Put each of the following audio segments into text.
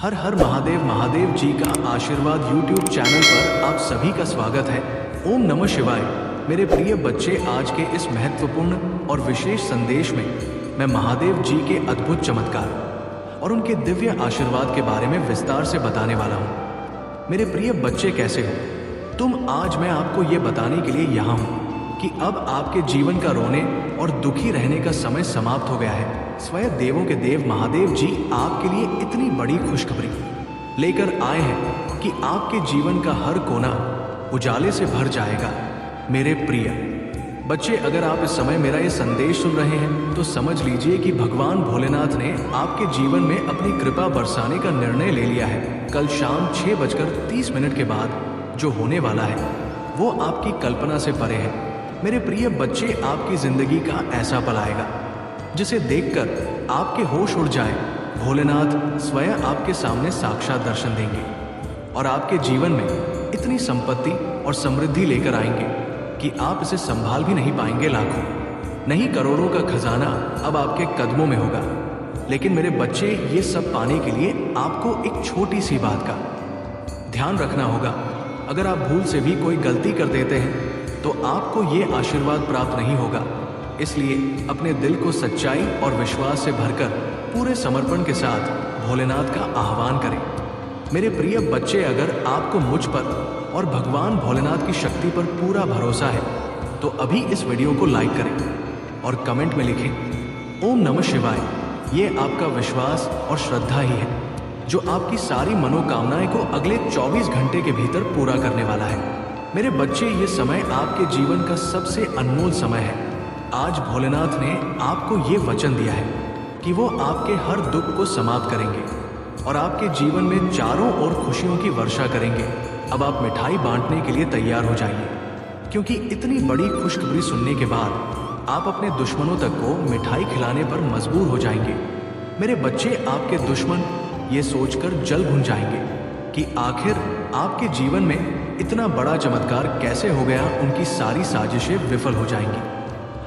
हर हर महादेव महादेव जी का आशीर्वाद YouTube channel पर आप सभी का स्वागत है। ओम नमः शिवाय। मेरे प्रिय बच्चे, आज के इस महत्वपूर्ण और विशेष संदेश में मैं महादेव जी के अद्भुत चमत्कार और उनके दिव्य आशीर्वाद के बारे में विस्तार से बताने वाला हूँ। मेरे प्रिय बच्चे, कैसे हो? आज मैं आपको ये बताने के लिए यहाँ हूँ कि अब आपके जीवन का रोने और दुखी रहने का समय समाप्त हो गया है। स्वयं देवों के देव महादेव जी आपके लिए इतनी बड़ी खुशखबरी लेकर आए हैं कि आपके जीवन का हर कोना उजाले से भर जाएगा। मेरे प्रिय बच्चे, अगर आप इस समय मेरा ये संदेश सुन रहे हैं तो समझ लीजिए कि भगवान भोलेनाथ ने आपके जीवन में अपनी कृपा बरसाने का निर्णय ले लिया है। कल शाम 6:30 के बाद जो होने वाला है वो आपकी कल्पना से परे है। मेरे प्रिय बच्चे, आपकी जिंदगी का ऐसा पल आएगा जिसे देखकर आपके होश उड़ जाए। भोलेनाथ स्वयं आपके सामने साक्षात दर्शन देंगे और आपके जीवन में इतनी संपत्ति और समृद्धि लेकर आएंगे कि आप इसे संभाल भी नहीं पाएंगे। लाखों नहीं करोड़ों का खजाना अब आपके कदमों में होगा। लेकिन मेरे बच्चे, ये सब पाने के लिए आपको एक छोटी सी बात का ध्यान रखना होगा। अगर आप भूल से भी कोई गलती कर देते हैं तो आपको ये आशीर्वाद प्राप्त नहीं होगा। इसलिए अपने दिल को सच्चाई और विश्वास से भरकर पूरे समर्पण के साथ भोलेनाथ का आह्वान करें। मेरे प्रिय बच्चे, अगर आपको मुझ पर और भगवान भोलेनाथ की शक्ति पर पूरा भरोसा है तो अभी इस वीडियो को लाइक करें और कमेंट में लिखें ओम नमः शिवाय। ये आपका विश्वास और श्रद्धा ही है जो आपकी सारी मनोकामनाएं को अगले 24 घंटे के भीतर पूरा करने वाला है। मेरे बच्चे, ये समय आपके जीवन का सबसे अनमोल समय है। आज भोलेनाथ ने आपको ये वचन दिया है कि वो आपके हर दुख को समाप्त करेंगे और आपके जीवन में चारों ओर खुशियों की वर्षा करेंगे। अब आप मिठाई बांटने के लिए तैयार हो जाइए, क्योंकि इतनी बड़ी खुशखबरी सुनने के बाद आप अपने दुश्मनों तक को मिठाई खिलाने पर मजबूर हो जाएंगे। मेरे बच्चे, आपके दुश्मन ये सोचकर जल भुन जाएंगे कि आखिर आपके जीवन में इतना बड़ा चमत्कार कैसे हो गया। उनकी सारी साजिशें विफल हो जाएंगी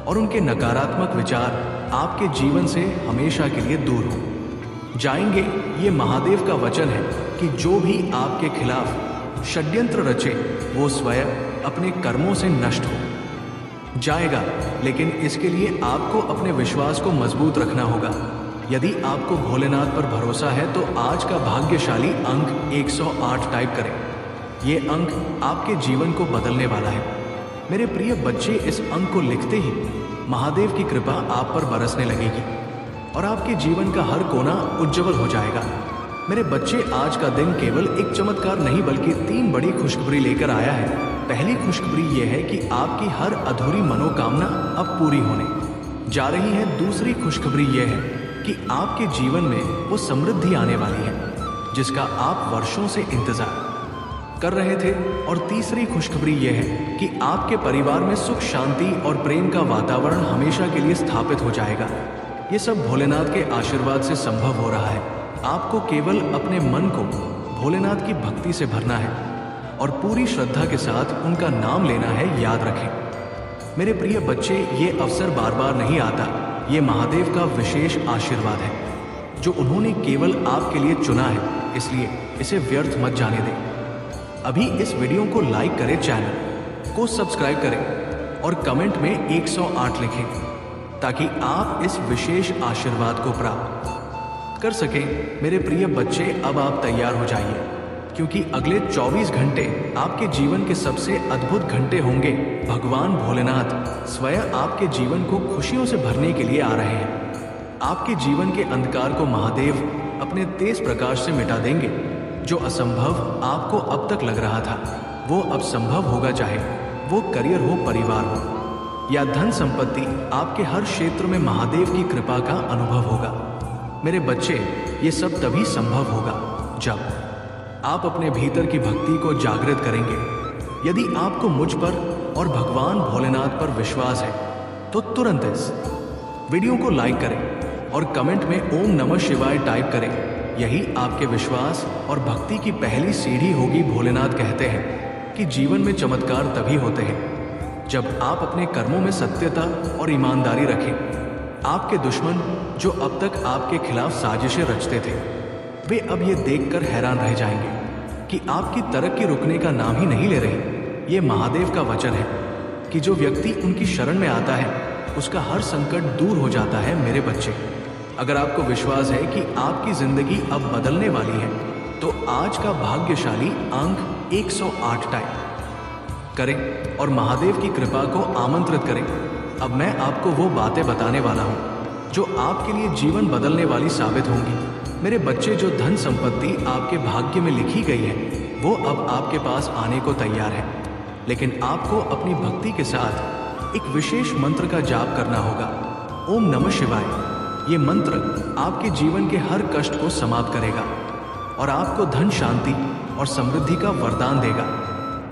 और उनके नकारात्मक विचार आपके जीवन से हमेशा के लिए दूर हो जाएंगे। ये महादेव का वचन है कि जो भी आपके खिलाफ षड्यंत्र रचे वो स्वयं अपने कर्मों से नष्ट हो जाएगा। लेकिन इसके लिए आपको अपने विश्वास को मजबूत रखना होगा। यदि आपको भोलेनाथ पर भरोसा है तो आज का भाग्यशाली अंक 108 टाइप करें। ये अंक आपके जीवन को बदलने वाला है। मेरे प्रिय बच्चे, इस अंक को लिखते ही महादेव की कृपा आप पर बरसने लगेगी और आपके जीवन का हर कोना उज्जवल हो जाएगा। मेरे बच्चे, आज का दिन केवल एक चमत्कार नहीं बल्कि 3 बड़ी खुशखबरी लेकर आया है। पहली खुशखबरी यह है कि आपकी हर अधूरी मनोकामना अब पूरी होने जा रही है। दूसरी खुशखबरी यह है कि आपके जीवन में वो समृद्धि आने वाली है जिसका आप वर्षों से इंतजार कर रहे थे। और तीसरी खुशखबरी यह है कि आपके परिवार में सुख, शांति और प्रेम का वातावरण हमेशा के लिए स्थापित हो जाएगा। ये सब भोलेनाथ के आशीर्वाद से संभव हो रहा है। आपको केवल अपने मन को भोलेनाथ की भक्ति से भरना है और पूरी श्रद्धा के साथ उनका नाम लेना है। याद रखें मेरे प्रिय बच्चे, ये अवसर बार बार नहीं आता। ये महादेव का विशेष आशीर्वाद है जो उन्होंने केवल आपके लिए चुना है, इसलिए इसे व्यर्थ मत जाने दें। अभी इस वीडियो को लाइक करें, चैनल को सब्सक्राइब करें और कमेंट में 108 लिखें ताकि आप इस विशेष आशीर्वाद को प्राप्त कर सकें। मेरे प्रिय बच्चे, अब आप तैयार हो जाइए, क्योंकि अगले 24 घंटे आपके जीवन के सबसे अद्भुत घंटे होंगे। भगवान भोलेनाथ स्वयं आपके जीवन को खुशियों से भरने के लिए आ रहे हैं। आपके जीवन के अंधकार को महादेव अपने तेज प्रकाश से मिटा देंगे। जो असंभव आपको अब तक लग रहा था वो अब संभव होगा, चाहे वो करियर हो, परिवार हो या धन संपत्ति। आपके हर क्षेत्र में महादेव की कृपा का अनुभव होगा। मेरे बच्चे, ये सब तभी संभव होगा जब आप अपने भीतर की भक्ति को जागृत करेंगे। यदि आपको मुझ पर और भगवान भोलेनाथ पर विश्वास है तो तुरंत इस वीडियो को लाइक करें और कमेंट में ओम नमः शिवाय टाइप करें। यही आपके विश्वास और भक्ति की पहली सीढ़ी होगी। भोलेनाथ कहते हैं कि जीवन में चमत्कार तभी होते हैं जब आप अपने कर्मों में सत्यता और ईमानदारी रखें। आपके दुश्मन जो अब तक आपके खिलाफ साजिशें रचते थे वे अब ये देखकर हैरान रह जाएंगे कि आपकी तरक्की रुकने का नाम ही नहीं ले रही। ये महादेव का वचन है कि जो व्यक्ति उनकी शरण में आता है उसका हर संकट दूर हो जाता है। मेरे बच्चे, अगर आपको विश्वास है कि आपकी जिंदगी अब बदलने वाली है तो आज का भाग्यशाली अंक 108 टाइप करें और महादेव की कृपा को आमंत्रित करें। अब मैं आपको वो बातें बताने वाला हूं जो आपके लिए जीवन बदलने वाली साबित होंगी। मेरे बच्चे, जो धन संपत्ति आपके भाग्य में लिखी गई है वो अब आपके पास आने को तैयार है, लेकिन आपको अपनी भक्ति के साथ एक विशेष मंत्र का जाप करना होगा। ओम नमः शिवाय। ये मंत्र आपके जीवन के हर कष्ट को समाप्त करेगा और आपको धन, शांति और समृद्धि का वरदान देगा।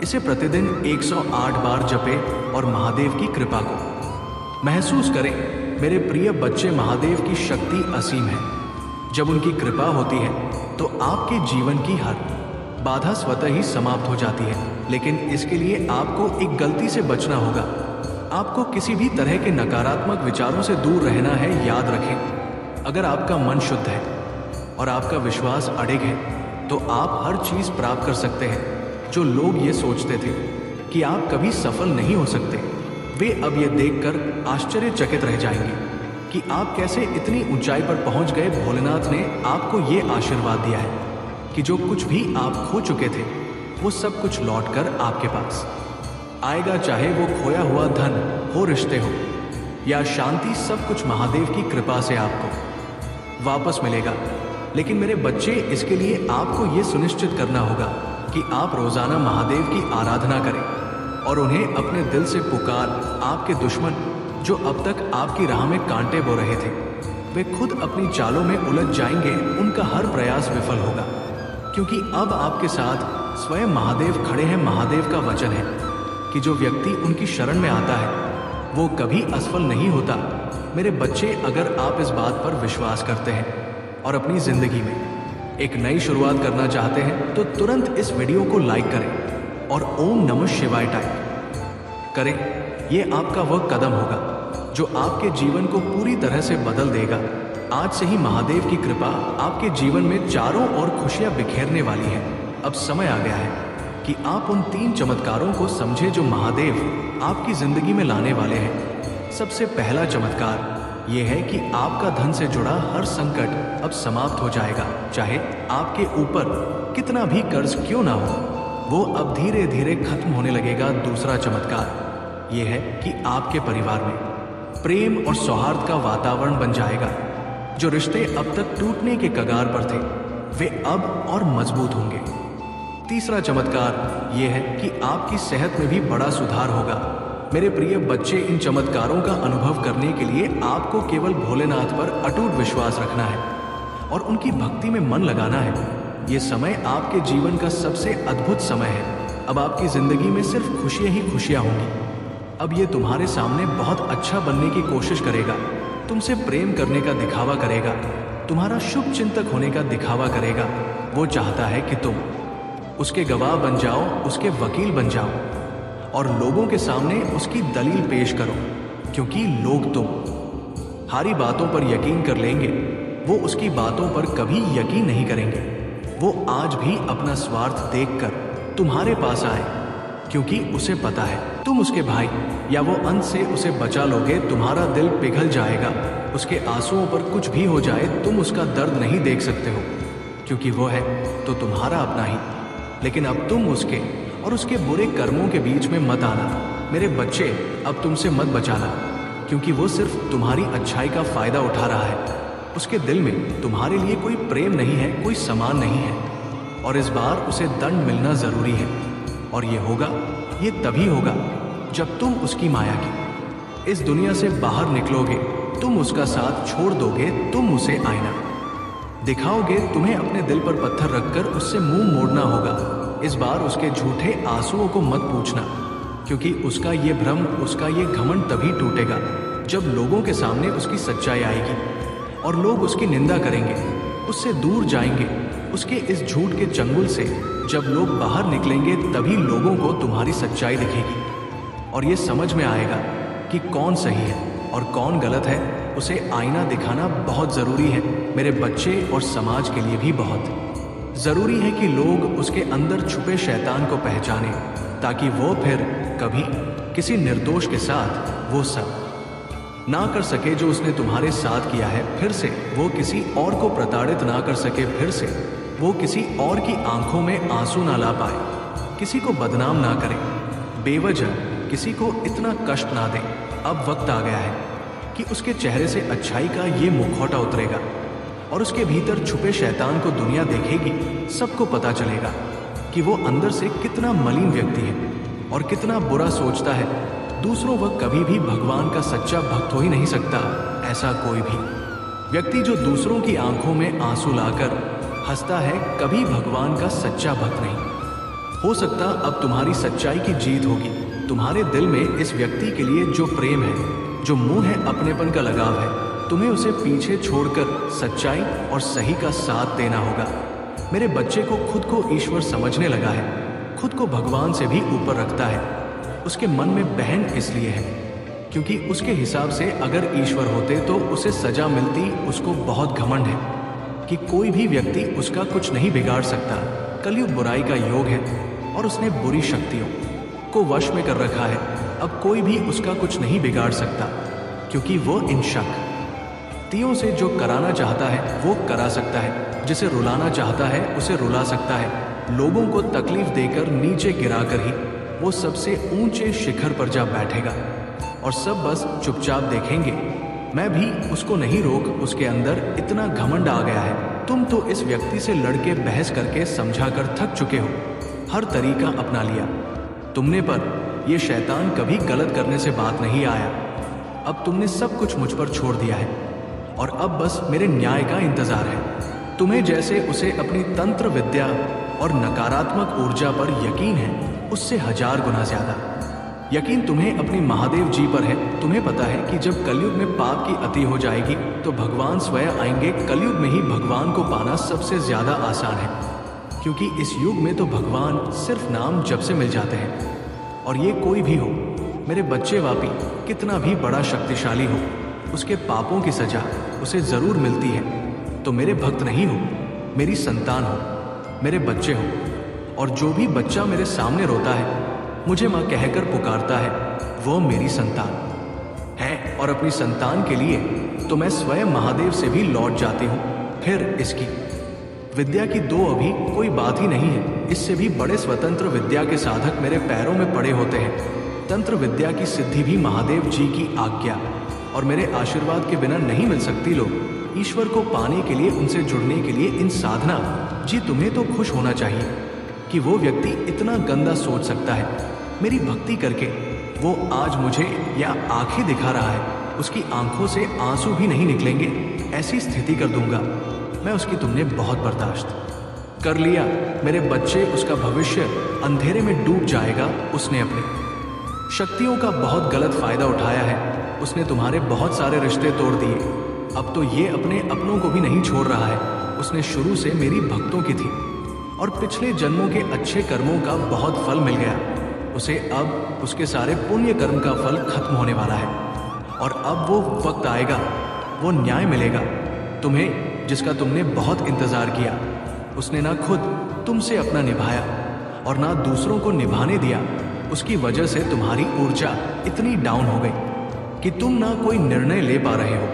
इसे प्रतिदिन 108 बार जपे और महादेव की कृपा को महसूस करें। मेरे प्रिय बच्चे, महादेव की शक्ति असीम है। जब उनकी कृपा होती है तो आपके जीवन की हर बाधा स्वतः ही समाप्त हो जाती है, लेकिन इसके लिए आपको एक गलती से बचना होगा। आपको किसी भी तरह के नकारात्मक विचारों से दूर रहना है। याद रखें, अगर आपका मन शुद्ध है और आपका विश्वास अडिग है तो आप हर चीज प्राप्त कर सकते हैं। जो लोग ये सोचते थे कि आप कभी सफल नहीं हो सकते, वे अब ये देखकर आश्चर्यचकित रह जाएंगे कि आप कैसे इतनी ऊंचाई पर पहुंच गए। भोलेनाथ ने आपको ये आशीर्वाद दिया है कि जो कुछ भी आप खो चुके थे वो सब कुछ लौटकर आपके पास आएगा। चाहे वो खोया हुआ धन हो, रिश्ते हो या शांति, सब कुछ महादेव की कृपा से आपको वापस मिलेगा। लेकिन मेरे बच्चे, इसके लिए आपको ये सुनिश्चित करना होगा कि आप रोजाना महादेव की आराधना करें और उन्हें अपने दिल से पुकार। आपके दुश्मन जो अब तक आपकी राह में कांटे बो रहे थे, वे खुद अपनी चालों में उलझ जाएंगे। उनका हर प्रयास विफल होगा, क्योंकि अब आपके साथ स्वयं महादेव खड़े हैं। महादेव का वचन है कि जो व्यक्ति उनकी शरण में आता है वो कभी असफल नहीं होता। मेरे बच्चे, अगर आप इस बात पर विश्वास करते हैं और अपनी जिंदगी में एक नई शुरुआत करना चाहते हैं तो तुरंत इस वीडियो को लाइक करें और ओम नमः शिवाय टाइप करें। यह आपका वह कदम होगा जो आपके जीवन को पूरी तरह से बदल देगा। आज से ही महादेव की कृपा आपके जीवन में चारों ओर खुशियां बिखेरने वाली है। अब समय आ गया है कि आप उन 3 चमत्कारों को समझे जो महादेव आपकी जिंदगी में लाने वाले हैं। सबसे पहला चमत्कार ये है कि आपका धन से जुड़ा हर संकट अब समाप्त हो जाएगा। चाहे आपके ऊपर कितना भी कर्ज क्यों ना हो, वो अब धीरे धीरे खत्म होने लगेगा। दूसरा चमत्कार ये है कि आपके परिवार में प्रेम और सौहार्द का वातावरण बन जाएगा। जो रिश्ते अब तक टूटने के कगार पर थे वे अब और मजबूत होंगे। तीसरा चमत्कार ये है कि आपकी सेहत में भी बड़ा सुधार होगा। मेरे प्रिय बच्चे, इन चमत्कारों का अनुभव करने के लिए आपको केवल भोलेनाथ पर अटूट विश्वास रखना है और उनकी भक्ति में मन लगाना है। ये समय आपके जीवन का सबसे अद्भुत समय है। अब आपकी जिंदगी में सिर्फ खुशियां ही खुशियां होंगी। अब ये तुम्हारे सामने बहुत अच्छा बनने की कोशिश करेगा, तुमसे प्रेम करने का दिखावा करेगा, तुम्हारा शुभ चिंतक होने का दिखावा करेगा। वो चाहता है कि तुम उसके गवाह बन जाओ, उसके वकील बन जाओ और लोगों के सामने उसकी दलील पेश करो, क्योंकि लोग तुम हारी बातों पर यकीन कर लेंगे, वो उसकी बातों पर कभी यकीन नहीं करेंगे। वो आज भी अपना स्वार्थ देखकर तुम्हारे पास आए, क्योंकि उसे पता है तुम उसके भाई या वो अंत से उसे बचा लोगे। तुम्हारा दिल पिघल जाएगा, उसके आंसुओं पर कुछ भी हो जाए तुम उसका दर्द नहीं देख सकते हो, क्योंकि वो है तो तुम्हारा अपना ही। लेकिन अब तुम उसके और उसके बुरे कर्मों के बीच में मत आना। मेरे बच्चे, अब तुमसे मत बचाना, क्योंकि वो सिर्फ तुम्हारी अच्छाई का फायदा उठा रहा है। उसके दिल में तुम्हारे लिए कोई प्रेम नहीं है, कोई सम्मान नहीं है, और इस बार उसे दंड मिलना जरूरी है। और ये होगा, ये तभी होगा जब तुम उसकी माया की इस दुनिया से बाहर निकलोगे। तुम उसका साथ छोड़ दोगे, तुम उसे आईना दिखाओगे। तुम्हें अपने दिल पर पत्थर रखकर उससे मुंह मोड़ना होगा। इस बार उसके झूठे आंसुओं को मत पूछना, क्योंकि उसका ये भ्रम, उसका ये घमंड तभी टूटेगा जब लोगों के सामने उसकी सच्चाई आएगी और लोग उसकी निंदा करेंगे, उससे दूर जाएंगे। उसके इस झूठ के चंगुल से जब लोग बाहर निकलेंगे तभी लोगों को तुम्हारी सच्चाई दिखेगी और ये समझ में आएगा कि कौन सही है और कौन गलत है। उसे आईना दिखाना बहुत ज़रूरी है, मेरे बच्चे और समाज के लिए भी बहुत ज़रूरी है कि लोग उसके अंदर छुपे शैतान को पहचानें, ताकि वो फिर कभी किसी निर्दोष के साथ वो सब ना कर सके जो उसने तुम्हारे साथ किया है। फिर से वो किसी और को प्रताड़ित ना कर सके, फिर से वो किसी और की आंखों में आंसू ना ला पाए, किसी को बदनाम ना करे, बेवजह किसी को इतना कष्ट ना दे। अब वक्त आ गया है कि उसके चेहरे से अच्छाई का ये मुखौटा उतरेगा और उसके भीतर छुपे शैतान को दुनिया देखेगी। सबको पता चलेगा कि वो अंदर से कितना मलिन व्यक्ति है और कितना बुरा सोचता है दूसरों। वह कभी भी भगवान का सच्चा भक्त हो ही नहीं सकता। ऐसा कोई भी व्यक्ति जो दूसरों की आंखों में आंसू लाकर हंसता है, कभी भगवान का सच्चा भक्त नहीं हो सकता। अब तुम्हारी सच्चाई की जीत होगी। तुम्हारे दिल में इस व्यक्ति के लिए जो प्रेम है, जो मोह है, अपनेपन का लगाव है, तुम्हें उसे पीछे छोड़कर सच्चाई और सही का साथ देना होगा। मेरे बच्चे को खुद को ईश्वर समझने लगा है, खुद को भगवान से भी ऊपर रखता है। उसके मन में बहन इसलिए है क्योंकि उसके हिसाब से अगर ईश्वर होते तो उसे सजा मिलती। उसको बहुत घमंड है कि कोई भी व्यक्ति उसका कुछ नहीं बिगाड़ सकता। कलयुग बुराई का योग है और उसने बुरी शक्तियों को वश में कर रखा है। अब कोई भी उसका कुछ नहीं बिगाड़ सकता, क्योंकि वो इन शक्तियों से जो कराना चाहता है वो करा सकता है, जिसे रुलाना चाहता है उसे रुला सकता है। लोगों को तकलीफ देकर नीचे गिराकर ही वो सबसे ऊंचे शिखर पर जा बैठेगा और सब बस चुपचाप देखेंगे। मैं भी उसको नहीं रोक, उसके अंदर इतना घमंड आ गया है। तुम तो इस व्यक्ति से लड़के बहस करके समझा कर थक चुके हो, हर तरीका अपना लिया तुमने, पर यह शैतान कभी गलत करने से बात नहीं आया। अब तुमने सब कुछ मुझ पर छोड़ दिया है और अब बस मेरे न्याय का इंतजार है। तुम्हें जैसे उसे अपनी तंत्र विद्या और नकारात्मक ऊर्जा पर यकीन है, उससे 1000 गुना ज्यादा यकीन तुम्हें अपनी महादेव जी पर है। तुम्हें पता है कि जब कलयुग में पाप की अति हो जाएगी तो भगवान स्वयं आएंगे। कलयुग में ही भगवान को पाना सबसे ज्यादा आसान है, क्योंकि इस युग में तो भगवान सिर्फ नाम जप से मिल जाते हैं। और ये कोई भी हो, मेरे बच्चे वापी कितना भी बड़ा शक्तिशाली हो, उसके पापों की सजा उसे जरूर मिलती है। तो मेरे भक्त नहीं हो, मेरी संतान हो, मेरे बच्चे हो। और जो भी बच्चा मेरे सामने रोता है, मुझे माँ कहकर पुकारता है, वो मेरी संतान है। और अपनी संतान के लिए तो मैं स्वयं महादेव से भी लौट जाती हूँ। फिर इसकी विद्या की दो अभी कोई बात ही नहीं है। इससे भी बड़े स्वतंत्र विद्या के साधक मेरे पैरों में पड़े होते हैं। तंत्र विद्या की सिद्धि भी महादेव जी की आज्ञा और मेरे आशीर्वाद के बिना नहीं मिल सकती। लोग ईश्वर को पाने के लिए, उनसे जुड़ने के लिए इन साधना जी तुम्हें तो खुश होना चाहिए कि वो व्यक्ति इतना गंदा सोच सकता है। मेरी भक्ति करके वो आज मुझे या आंखें दिखा रहा है, उसकी आंखों से आंसू भी नहीं निकलेंगे, ऐसी स्थिति कर दूंगा मैं उसकी। तुमने बहुत बर्दाश्त कर लिया मेरे बच्चे, उसका भविष्य अंधेरे में डूब जाएगा। उसने अपनी शक्तियों का बहुत गलत फायदा उठाया है। उसने तुम्हारे बहुत सारे रिश्ते तोड़ दिए। अब तो ये अपने अपनों को भी नहीं छोड़ रहा है। उसने शुरू से मेरी भक्तों की थी और पिछले जन्मों के अच्छे कर्मों का बहुत फल मिल गया उसे। अब उसके सारे पुण्य कर्म का फल खत्म होने वाला है और अब वो वक्त आएगा, वो न्याय मिलेगा तुम्हें, जिसका तुमने बहुत इंतजार किया। उसने ना खुद तुमसे अपना निभाया और ना दूसरों को निभाने दिया। उसकी वजह से तुम्हारी ऊर्जा इतनी डाउन हो गई कि तुम ना कोई निर्णय ले पा रहे हो,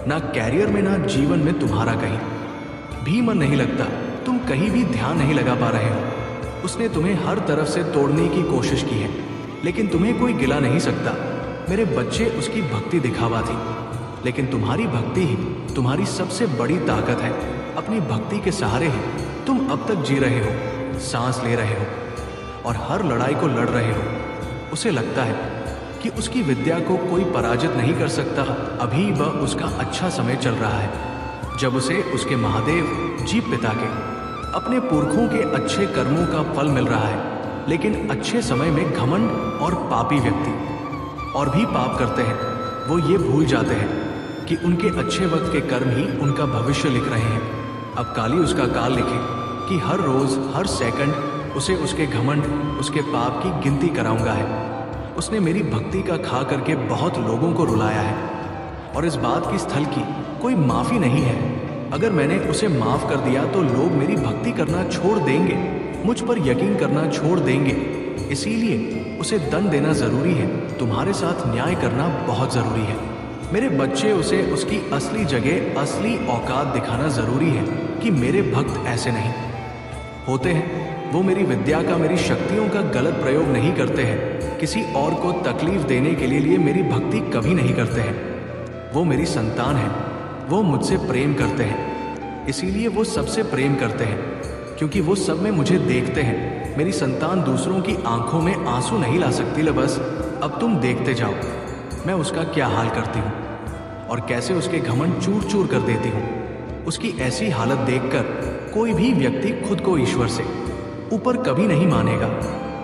ना कैरियर में, ना जीवन में तुम्हारा कहीं भी मन नहीं लगता। तुम कहीं भी ध्यान नहीं लगा पा रहे हो। उसने तुम्हें हर तरफ से तोड़ने की कोशिश की है, लेकिन तुम्हें कोई गिला नहीं सकता। मेरे बच्चे, उसकी भक्ति दिखावा थी, लेकिन तुम्हारी भक्ति ही तुम्हारी सबसे बड़ी ताकत है। अपनी भक्ति के सहारे ही तुम अब तक जी रहे हो, सांस ले रहे हो और हर लड़ाई को लड़ रहे हो। उसे लगता है कि उसकी विद्या को कोई पराजित नहीं कर सकता। अभी वह उसका अच्छा समय चल रहा है, जब उसे उसके महादेव जी पिता के, अपने पुरखों के अच्छे कर्मों का फल मिल रहा है। लेकिन अच्छे समय में घमंड और पापी व्यक्ति और भी पाप करते हैं। वो ये भूल जाते हैं कि उनके अच्छे वक्त के कर्म ही उनका भविष्य लिख रहे हैं। अब काली उसका काल लिखे कि हर रोज, हर सेकंड उसे उसके घमंड, उसके पाप की गिनती कराऊंगा है। उसने मेरी भक्ति का खा करके बहुत लोगों को रुलाया है, और इस बात की स्थल की कोई माफी नहीं है। अगर मैंने उसे माफ कर दिया तो लोग मेरी भक्ति करना छोड़ देंगे, मुझ पर यकीन करना छोड़ देंगे। इसीलिए उसे दंड देना जरूरी है, तुम्हारे साथ न्याय करना बहुत जरूरी है। मेरे बच्चे, उसे उसकी असली जगह, असली औकात दिखाना जरूरी है कि मेरे भक्त ऐसे नहीं होते हैं। वो मेरी विद्या का, मेरी शक्तियों का गलत प्रयोग नहीं करते हैं। किसी और को तकलीफ देने के लिए मेरी भक्ति कभी नहीं करते हैं। वो मेरी संतान है, वो मुझसे प्रेम करते हैं, इसीलिए वो सबसे प्रेम करते हैं, क्योंकि वो सब में मुझे देखते हैं। मेरी संतान दूसरों की आंखों में आंसू नहीं ला सकती। ले बस अब तुम देखते जाओ मैं उसका क्या हाल करती हूँ और कैसे उसके घमंड चूर चूर कर देती हूँ। उसकी ऐसी हालत देखकर कोई भी व्यक्ति खुद को ईश्वर से ऊपर कभी नहीं मानेगा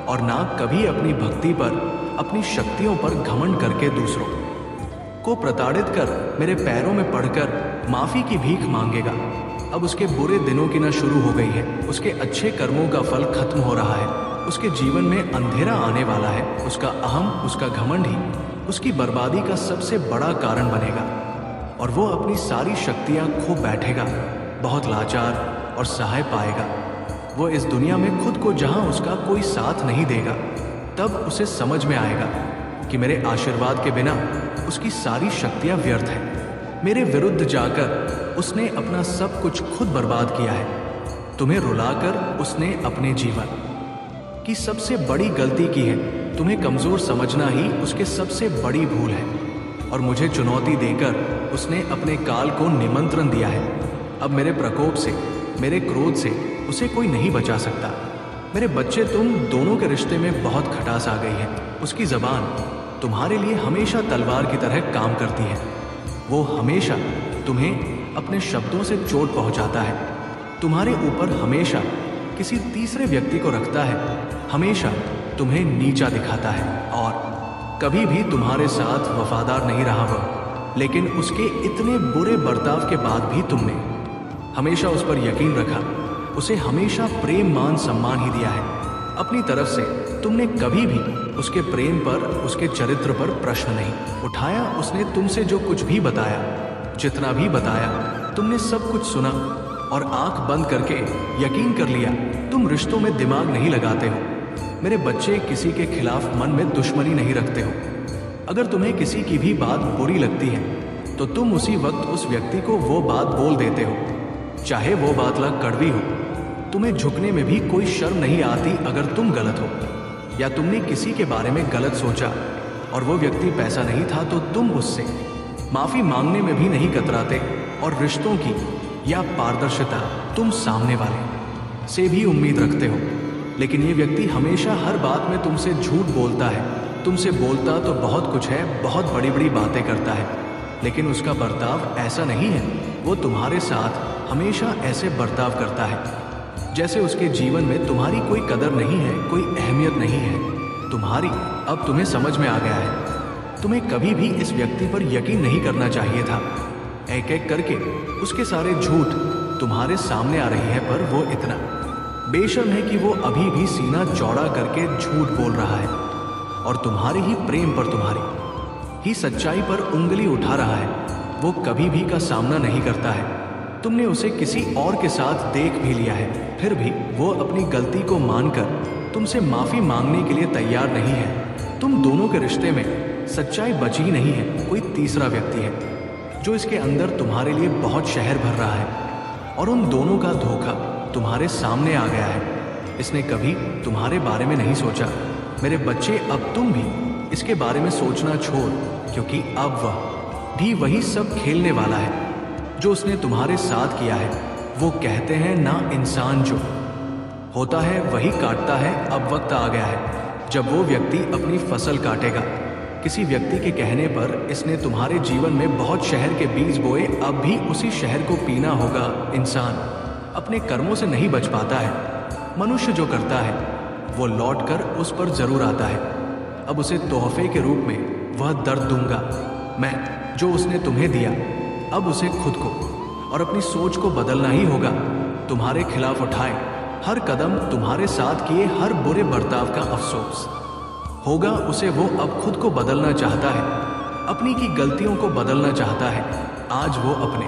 और ना कभी अपनी भक्ति पर, अपनी शक्तियों पर घमंड करके दूसरों को प्रताड़ित कर मेरे पैरों में पड़कर माफी की भीख मांगेगा। अब उसके बुरे दिनों की ना शुरू हो गई है, उसके अच्छे कर्मों का फल खत्म हो रहा है। उसके जीवन में अंधेरा आने वाला है। उसका अहम, उसका घमंड ही उसकी बर्बादी का सबसे बड़ा कारण बनेगा और वो अपनी सारी शक्तियां खो बैठेगा, बहुत लाचार और सहाय पाएगा। वो इस दुनिया में खुद को, जहां उसका कोई साथ नहीं देगा, तब उसे समझ में आएगा कि मेरे आशीर्वाद के बिना उसकी सारी शक्तियां व्यर्थ हैं। मेरे विरुद्ध जाकर उसने अपना सब कुछ खुद बर्बाद किया है। तुम्हें रुलाकर उसने अपने जीवन की सबसे बड़ी गलती की है। तुम्हें कमजोर समझना ही उसके सबसे बड़ी भूल है और मुझे चुनौती देकर उसने अपने काल को निमंत्रण दिया है। अब मेरे प्रकोप से, मेरे क्रोध से उसे कोई नहीं बचा सकता। मेरे बच्चे, तुम दोनों के रिश्ते में बहुत खटास आ गई है। उसकी जबान तुम्हारे लिए हमेशा तलवार की तरह काम करती है। वो हमेशा तुम्हें अपने शब्दों से चोट पहुंचाता है, तुम्हारे ऊपर हमेशा किसी तीसरे व्यक्ति को रखता है, हमेशा तुम्हें नीचा दिखाता है और कभी भी तुम्हारे साथ वफादार नहीं रहा वो। लेकिन उसके इतने बुरे बर्ताव के बाद भी तुमने हमेशा उस पर यकीन रखा, उसे हमेशा प्रेम, मान, सम्मान ही दिया है। अपनी तरफ से तुमने कभी भी उसके प्रेम पर, उसके चरित्र पर प्रश्न नहीं उठाया। उसने तुमसे जो कुछ भी बताया, जितना भी बताया, तुमने सब कुछ सुना और आंख बंद करके यकीन कर लिया। तुम रिश्तों में दिमाग नहीं लगाते हो। मेरे बच्चे, किसी के खिलाफ मन में दुश्मनी नहीं रखते हो। अगर तुम्हें किसी की भी बात बुरी लगती है तो तुम उसी वक्त उस व्यक्ति को वो बात बोल देते हो, चाहे वो बात कड़वी हो। तुम्हें झुकने में भी कोई शर्म नहीं आती अगर तुम गलत हो या तुमने किसी के बारे में गलत सोचा और वो व्यक्ति पैसा नहीं था तो तुम उससे माफी मांगने में भी नहीं कतराते। और रिश्तों की या पारदर्शिता तुम सामने वाले से भी उम्मीद रखते हो। लेकिन ये व्यक्ति हमेशा हर बात में तुमसे झूठ बोलता है। तुमसे बोलता तो बहुत कुछ है, बहुत बड़ी बड़ी बातें करता है, लेकिन उसका बर्ताव ऐसा नहीं है। वो तुम्हारे साथ हमेशा ऐसे बर्ताव करता है जैसे उसके जीवन में तुम्हारी कोई कदर नहीं है, कोई अहमियत नहीं है तुम्हारी। अब तुम्हें समझ में आ गया है। तुम्हें कभी भी इस व्यक्ति पर यकीन नहीं करना चाहिए था। एक एक करके उसके सारे झूठ तुम्हारे सामने आ रही है, पर वो इतना बेशर्म है कि वो अभी भी सीना चौड़ा करके झूठ बोल रहा है और तुम्हारे ही प्रेम पर, तुम्हारी ही सच्चाई पर उंगली उठा रहा है। वो कभी भी का सामना नहीं करता है। तुमने उसे किसी और के साथ देख भी लिया है, फिर भी वो अपनी गलती को मानकर तुमसे माफी मांगने के लिए तैयार नहीं है। तुम दोनों के रिश्ते में सच्चाई बची ही नहीं है। कोई तीसरा व्यक्ति है जो इसके अंदर तुम्हारे लिए बहुत शहर भर रहा है और उन दोनों का धोखा तुम्हारे सामने आ गया है। इसने कभी तुम्हारे बारे में नहीं सोचा। मेरे बच्चे, अब तुम भी इसके बारे में सोचना छोड़, क्योंकि अब वह भी वही सब खेलने वाला है जो उसने तुम्हारे साथ किया है। वो कहते हैं ना, इंसान जो होता है वही काटता है। अब वक्त आ गया है जब वो व्यक्ति अपनी फसल काटेगा। किसी व्यक्ति के कहने पर इसने तुम्हारे जीवन में बहुत शहर के बीज बोए, अब भी उसी शहर को पीना होगा। इंसान अपने कर्मों से नहीं बच पाता है। मनुष्य जो करता है वो लौट कर उस पर जरूर आता है। अब उसे तोहफे के रूप में वह दर्द दूंगा मैं, जो उसने तुम्हें दिया। अब उसे खुद को और अपनी सोच को बदलना ही होगा। तुम्हारे खिलाफ उठाए हर कदम, तुम्हारे साथ किए हर बुरे बर्ताव का अफसोस होगा उसे। वो अब खुद को बदलना चाहता है। अपनी की गलतियों को बदलना चाहता है। आज वो अपने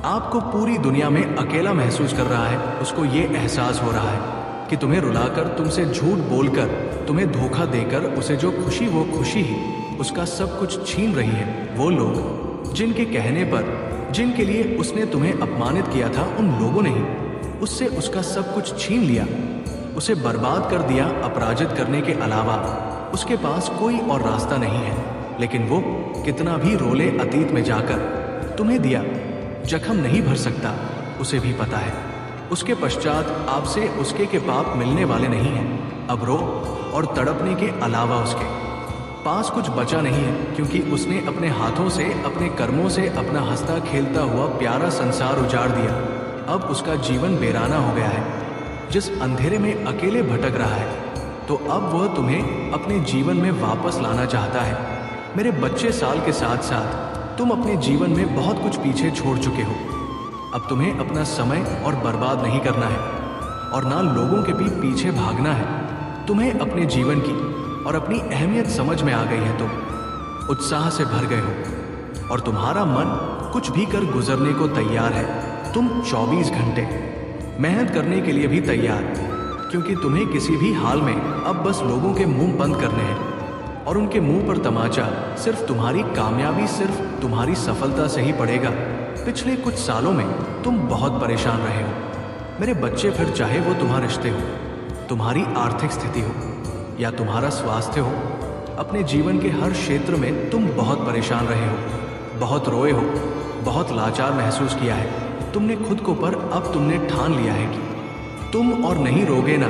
आप को पूरी दुनिया में अकेला महसूस कर रहा है। उसको ये एहसास हो रहा है कि तुम्हें रुलाकर, तुमसे झूठ बोलकर, तुम्हें धोखा देकर उसे जो खुशी, वो खुशी ही उसका सब कुछ छीन रही है। वो लोग जिनके कहने पर, जिनके लिए उसने तुम्हें अपमानित किया था, उन लोगों ने ही उससे उसका सब कुछ छीन लिया, उसे बर्बाद कर दिया। अपराजित करने के अलावा उसके पास कोई और रास्ता नहीं है। लेकिन वो कितना भी रोले, अतीत में जाकर तुम्हें दिया जख्म नहीं भर सकता, उसे भी पता है। उसके पश्चात आपसे उसके के पाप मिलने वाले नहीं हैं। अब रो और तड़पने के अलावा उसके पास कुछ बचा नहीं है, क्योंकि उसने अपने हाथों से, अपने कर्मों से अपना हंसता खेलता हुआ प्यारा संसार उजाड़ दिया। अब उसका जीवन बेराना हो गया है। जिस अंधेरे में अकेले भटक रहा है, तो अब वह तुम्हें अपने जीवन में वापस लाना चाहता है। मेरे बच्चे, साल के साथ साथ तुम अपने जीवन में बहुत कुछ पीछे छोड़ चुके हो। अब तुम्हें अपना समय और बर्बाद नहीं करना है, और ना लोगों के भी पीछे भागना है। तुम्हें अपने जीवन की और अपनी अहमियत समझ में आ गई है। तुम उत्साह से भर गए हो और तुम्हारा मन कुछ भी कर गुजरने को तैयार है। तुम 24 घंटे मेहनत करने के लिए भी तैयार, क्योंकि तुम्हें किसी भी हाल में अब बस लोगों के मुंह बंद करने हैं, और उनके मुंह पर तमाचा सिर्फ तुम्हारी कामयाबी, सिर्फ तुम्हारी सफलता से ही पड़ेगा। पिछले कुछ सालों में तुम बहुत परेशान रहे हो मेरे बच्चे, फिर चाहे वो तुम्हारे रिश्ते हो, तुम्हारी आर्थिक स्थिति हो या तुम्हारा स्वास्थ्य हो। अपने जीवन के हर क्षेत्र में तुम बहुत परेशान रहे हो, बहुत रोए हो, बहुत लाचार महसूस किया है तुमने खुद को। पर अब तुमने ठान लिया है कि तुम और नहीं रोगे ना,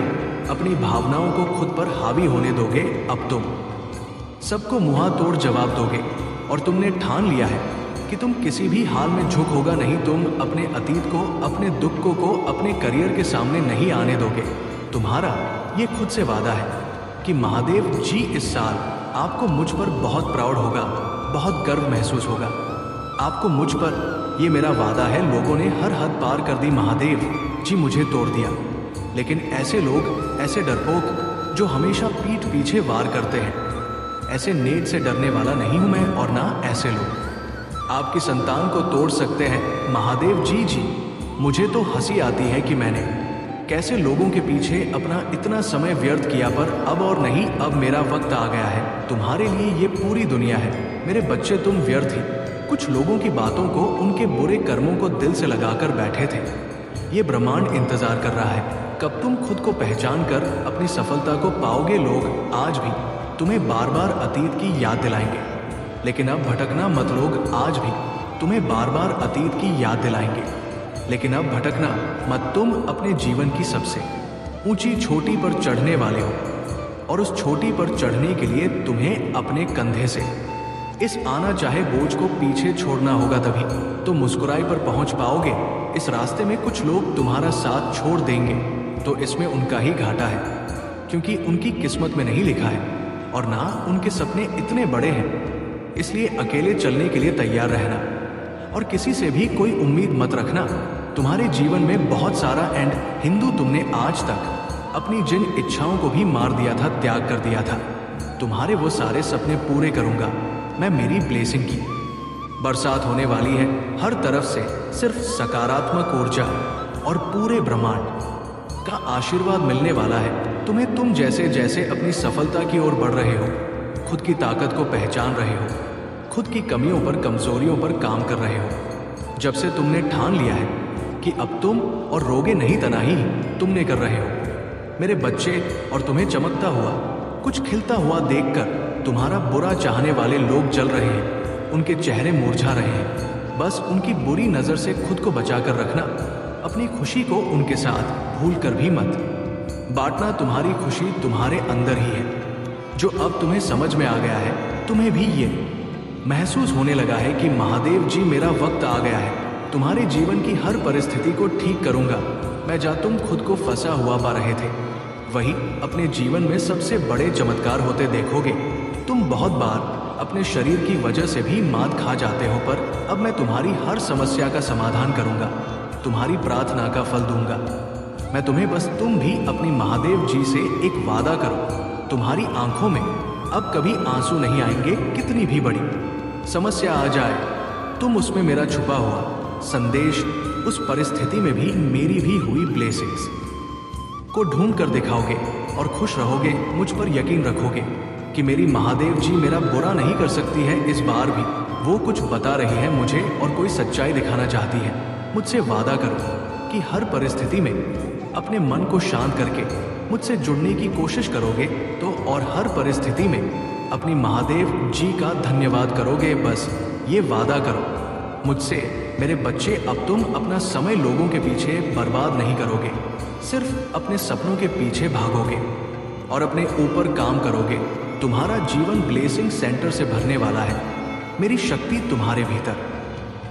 अपनी भावनाओं को खुद पर हावी होने दोगे। अब तुम सबको मुंह तोड़ जवाब दोगे, और तुमने ठान लिया है कि तुम किसी भी हाल में झुक होगा नहीं। तुम अपने अतीत को, अपने दुखों को अपने करियर के सामने नहीं आने दोगे। तुम्हारा ये खुद से वादा है कि महादेव जी इस साल आपको मुझ पर बहुत प्राउड होगा, बहुत गर्व महसूस होगा आपको मुझ पर। ये मेरा वादा है। लोगों ने हर हद पार कर दी, महादेव जी मुझे तोड़ दिया। लेकिन ऐसे लोग, ऐसे डरपोक जो हमेशा पीठ पीछे वार करते हैं, ऐसे नेट से डरने वाला नहीं हूं मैं, और ना ऐसे लोग आपकी संतान को तोड़ सकते हैं। महादेव जी मुझे तो हंसी आती है कि मैंने कैसे लोगों के पीछे अपना इतना समय व्यर्थ किया। पर अब और नहीं, अब मेरा वक्त आ गया है। तुम्हारे लिए ये पूरी दुनिया है मेरे बच्चे। तुम व्यर्थ ही कुछ लोगों की बातों को, उनके बुरे कर्मों को दिल से लगाकर बैठे थे। ये ब्रह्मांड इंतजार कर रहा है कब तुम खुद को पहचान कर अपनी सफलता को पाओगे। लोग आज भी तुम्हें बार बार अतीत की याद दिलाएंगे, लेकिन अब भटकना मत। लोग आज भी तुम्हें बार बार अतीत की याद दिलाएंगे, लेकिन अब भटकना मत। तुम अपने जीवन की सबसे ऊंची चोटी पर चढ़ने वाले हो, और उस चोटी पर चढ़ने के लिए तुम्हें अपने कंधे से इस आना चाहे बोझ को पीछे छोड़ना होगा। तभी तुम मुस्कुराई पर पहुंच पाओगे। इस रास्ते में कुछ लोग तुम्हारा साथ छोड़ देंगे, तो इसमें उनका ही घाटा है, क्योंकि उनकी किस्मत में नहीं लिखा है, और ना उनके सपने इतने बड़े हैं। इसलिए अकेले चलने के लिए तैयार रहना, और किसी से भी कोई उम्मीद मत रखना। तुम्हारे जीवन में बहुत सारा एंड हिंदू, तुमने आज तक अपनी जिन इच्छाओं को भी मार दिया था, त्याग कर दिया था, तुम्हारे वो सारे सपने पूरे करूंगा मैं। मेरी ब्लेसिंग की बरसात होने वाली है हर तरफ से, सिर्फ सकारात्मक ऊर्जा और पूरे ब्रह्मांड का आशीर्वाद मिलने वाला है तुम्हें। तुम जैसे जैसे अपनी सफलता की ओर बढ़ रहे हो, खुद की ताकत को पहचान रहे हो, खुद की कमियों पर, कमजोरियों पर काम कर रहे हो। जब से तुमने ठान लिया है कि अब तुम और रोगे नहीं, तनाही तुमने कर रहे हो मेरे बच्चे। और तुम्हें चमकता हुआ, कुछ खिलता हुआ देखकर तुम्हारा बुरा चाहने वाले लोग जल रहे हैं, उनके चेहरे मुरझा रहे हैं। बस उनकी बुरी नजर से खुद को बचाकर रखना। अपनी खुशी को उनके साथ भूल कर भी मत बांटना। तुम्हारी खुशी तुम्हारे अंदर ही है, जो अब तुम्हें समझ में आ गया है। तुम्हें भी ये महसूस होने लगा है कि महादेव जी मेरा वक्त आ गया है, तुम्हारे जीवन की हर परिस्थिति को ठीक करूंगा मैं। जहाँ तुम खुद को फंसा हुआ पा रहे थे, वही अपने जीवन में सबसे बड़े चमत्कार होते देखोगे। तुम बहुत बार अपने शरीर की वजह से भी मात खा जाते हो, पर अब मैं तुम्हारी हर समस्या का समाधान करूंगा, तुम्हारी प्रार्थना का फल दूंगा मैं तुम्हें। बस तुम भी अपनी महादेव जी से एक वादा करो, तुम्हारी आंखों में अब कभी आंसू नहीं आएंगे, कितनी भी बड़ी समस्या आ जाए, तुम उसमें मेरा छुपा हुआ संदेश, उस परिस्थिति में भी मेरी भी हुई ब्लेसिंग्स को ढूंढ कर दिखाओगे और खुश रहोगे। मुझ पर यकीन रखोगे कि मेरी महादेव जी मेरा बुरा नहीं कर सकती है। इस बार भी वो कुछ बता रही है मुझे और कोई सच्चाई दिखाना चाहती है। मुझसे वादा करो कि हर परिस्थिति में अपने मन को शांत करके मुझसे जुड़ने की कोशिश करोगे तो, और हर परिस्थिति में अपनी महादेव जी का धन्यवाद करोगे। बस ये वादा करो मुझसे मेरे बच्चे, अब तुम अपना समय लोगों के पीछे बर्बाद नहीं करोगे, सिर्फ अपने सपनों के पीछे भागोगे और अपने ऊपर काम करोगे। तुम्हारा जीवन ब्लेसिंग सेंटर से भरने वाला है। मेरी शक्ति तुम्हारे भीतर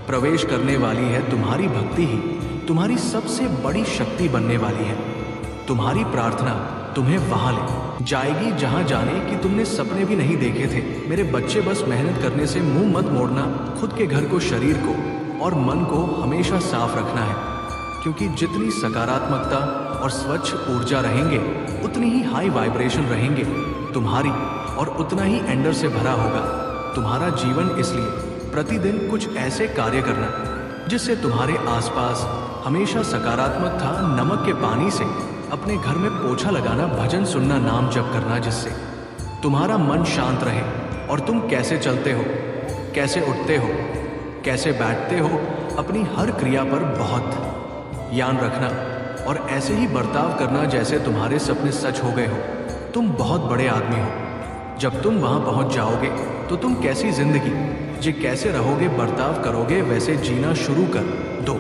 प्रवेश करने वाली है। तुम्हारी भक्ति ही तुम्हारी सबसे बड़ी शक्ति बनने वाली है। तुम्हारी प्रार्थना तुम्हें वहां ले जाएगी जहां जाने कि तुमने सपने भी नहीं देखे थे। मेरे बच्चे, बस मेहनत करने से मुंह मत मोड़ना। खुद के घर को, शरीर को और मन को हमेशा साफ रखना है, क्योंकि जितनी सकारात्मकता और स्वच्छ ऊर्जा रहेंगे उतनी ही हाई वाइब्रेशन रहेंगे तुम्हारी, और उतना ही एंडर से भरा होगा तुम्हारा जीवन। इसलिए प्रतिदिन कुछ ऐसे कार्य करना जिससे तुम्हारे आसपास हमेशा सकारात्मक था। नमक के पानी से अपने घर में पोछा लगाना, भजन सुनना, नाम जप करना, जिससे तुम्हारा मन शांत रहे और तुम कैसे चलते हो, कैसे उठते हो, कैसे बैठते हो, अपनी हर क्रिया पर बहुत ध्यान रखना और ऐसे ही बर्ताव करना जैसे तुम्हारे सपने सच हो गए हो। तुम बहुत बड़े आदमी हो। जब तुम वहां पहुंच जाओगे तो तुम कैसी जिंदगी जी कैसे रहोगे, बर्ताव करोगे, वैसे जीना शुरू कर दो,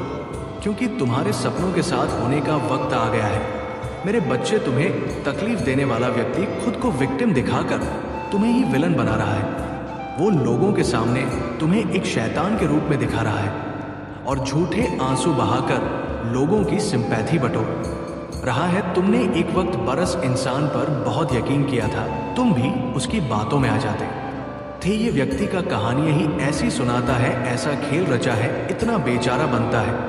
क्योंकि तुम्हारे सपनों के साथ होने का वक्त आ गया है। मेरे बच्चे, तुम्हें तकलीफ देने वाला व्यक्ति खुद को विक्टिम दिखाकर तुम्हें ही विलन बना रहा है। वो लोगों के सामने तुम्हें एक शैतान के रूप में दिखा रहा है और झूठे आंसू बहाकर लोगों की सिंपैथी बटोर रहा है। तुमने एक वक्त बरस इंसान पर बहुत यकीन किया था, तुम भी उसकी बातों में आ जाते थे। ये व्यक्ति का कहानी ही ऐसी सुनाता है, ऐसा खेल रचा है, इतना बेचारा बनता है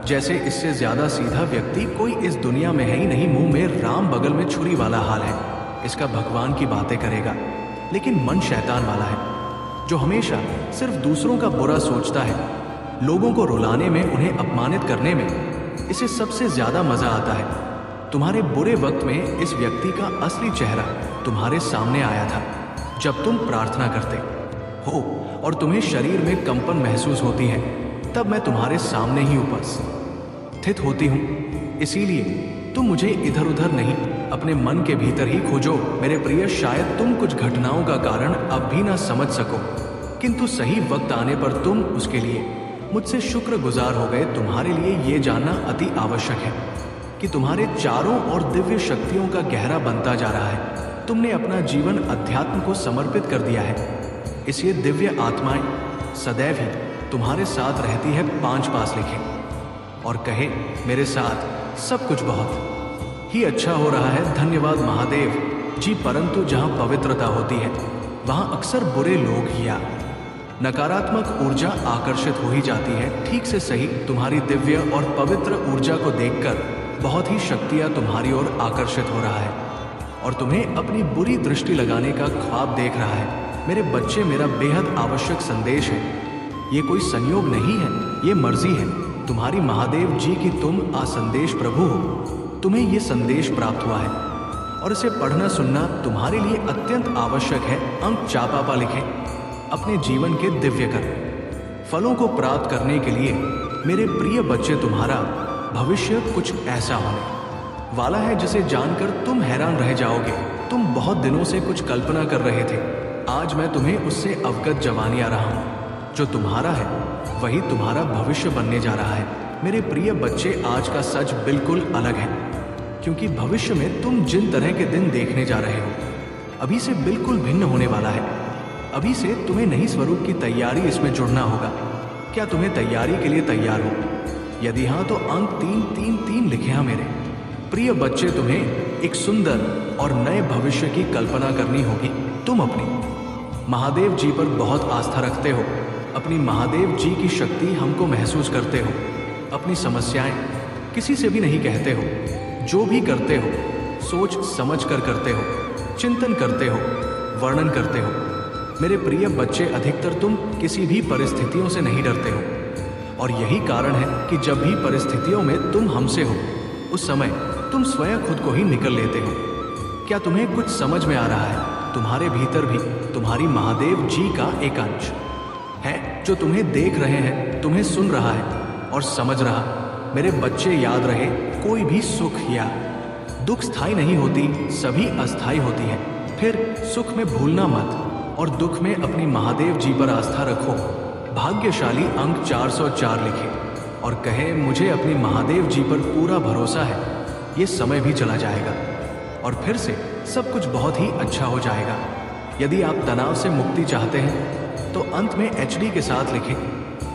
जैसे इससे ज्यादा सीधा व्यक्ति कोई इस दुनिया में है ही नहीं। मुंह में राम, बगल में छुरी वाला हाल है इसका। भगवान की बातें करेगा लेकिन मन शैतान वाला है, जो हमेशा सिर्फ दूसरों का बुरा सोचता है। लोगों को रुलाने में, उन्हें अपमानित करने में इसे सबसे ज्यादा मजा आता है। तुम्हारे बुरे वक्त में इस व्यक्ति का असली चेहरा तुम्हारे सामने आया था जब तुम प्रार्थना करते हो और तुम्हें शरीर में कंपन महसूस होती है, तब मैं तुम्हारे सामने ही उपस्थित होती हूँ। इसीलिए तुम मुझे इधर उधर नहीं, अपने मन के भीतर ही खोजो। मेरे प्रिय, शायद तुम कुछ घटनाओं का कारण अब भी ना समझ सको, किंतु सही वक्त आने पर तुम उसके लिए मुझसे शुक्रगुजार हो गए। तुम्हारे लिए ये जानना अति आवश्यक है कि तुम्हारे चारों ओर दिव्य शक्तियों का गहरा बनता जा रहा है। तुमने अपना जीवन अध्यात्म को समर्पित कर दिया है, इसलिए दिव्य आत्माएं सदैव ही तुम्हारे साथ रहती है। 5 पास लिखे और कहे, मेरे साथ सब कुछ बहुत ही अच्छा हो रहा है। धन्यवाद महादेव जी। परंतु जहां पवित्रता होती है वहां अक्सर बुरे लोग या नकारात्मक ऊर्जा आकर्षित हो ही जाती है। ठीक से सही, तुम्हारी दिव्य और पवित्र ऊर्जा को देखकर बहुत ही शक्तियां तुम्हारी ओर आकर्षित हो रहा है और तुम्हें अपनी बुरी दृष्टि लगाने का ख्वाब देख रहा है। मेरे बच्चे, मेरा बेहद आवश्यक संदेश है। ये कोई संयोग नहीं है, ये मर्जी है तुम्हारी महादेव जी की। तुम आसंदेश प्रभु हो। तुम्हें ये संदेश प्राप्त हुआ है और इसे पढ़ना सुनना तुम्हारे लिए अत्यंत आवश्यक है। अंक चापापा लिखें, अपने जीवन के दिव्य कर फलों को प्राप्त करने के लिए मेरे प्रिय बच्चे, तुम्हारा भविष्य कुछ ऐसा होने वाला है जिसे जानकर तुम हैरान रह जाओगे। तुम बहुत दिनों से कुछ कल्पना कर रहे थे, आज मैं तुम्हें उससे अवगत जवानी आ रहा हूँ। जो तुम्हारा है वही तुम्हारा भविष्य बनने जा रहा है। मेरे प्रिय बच्चे, आज का सच बिल्कुल अलग है, क्योंकि भविष्य में तुम जिन तरह के दिन देखने जा रहे हो अभी से बिल्कुल भिन्न होने वाला है। अभी से तुम्हें नई स्वरूप की तैयारी इसमें जुड़ना होगा। क्या तुम्हें तैयारी के लिए तैयार हो? यदि हाँ तो अंक 3-3-3 लिखे। हाँ मेरे प्रिय बच्चे, तुम्हें एक सुंदर और नए भविष्य की कल्पना करनी होगी। तुम अपनी महादेव जी पर बहुत आस्था रखते हो, अपनी महादेव जी की शक्ति हमको महसूस करते हो। अपनी समस्याएं किसी से भी नहीं कहते हो, जो भी करते हो सोच समझ कर करते हो, चिंतन करते हो, वर्णन करते हो। मेरे प्रिय बच्चे, अधिकतर तुम किसी भी परिस्थितियों से नहीं डरते हो, और यही कारण है कि जब भी परिस्थितियों में तुम हमसे हो, उस समय तुम स्वयं खुद को ही निकल लेते हो। क्या तुम्हें कुछ समझ में आ रहा है? तुम्हारे भीतर भी तुम्हारी महादेव जी का एक अंश है जो तुम्हें देख रहे हैं, तुम्हें सुन रहा है और समझ रहा। मेरे बच्चे, याद रहे, कोई भी सुख या दुख स्थायी नहीं होती, सभी अस्थायी होती है। फिर सुख में भूलना मत और दुख में अपनी महादेव जी पर आस्था रखो। भाग्यशाली अंक 404 लिखे और कहे, मुझे अपनी महादेव जी पर पूरा भरोसा है, ये समय भी चला जाएगा और फिर से सब कुछ बहुत ही अच्छा हो जाएगा। यदि आप तनाव से मुक्ति चाहते हैं तो अंत में HD के साथ लिखें,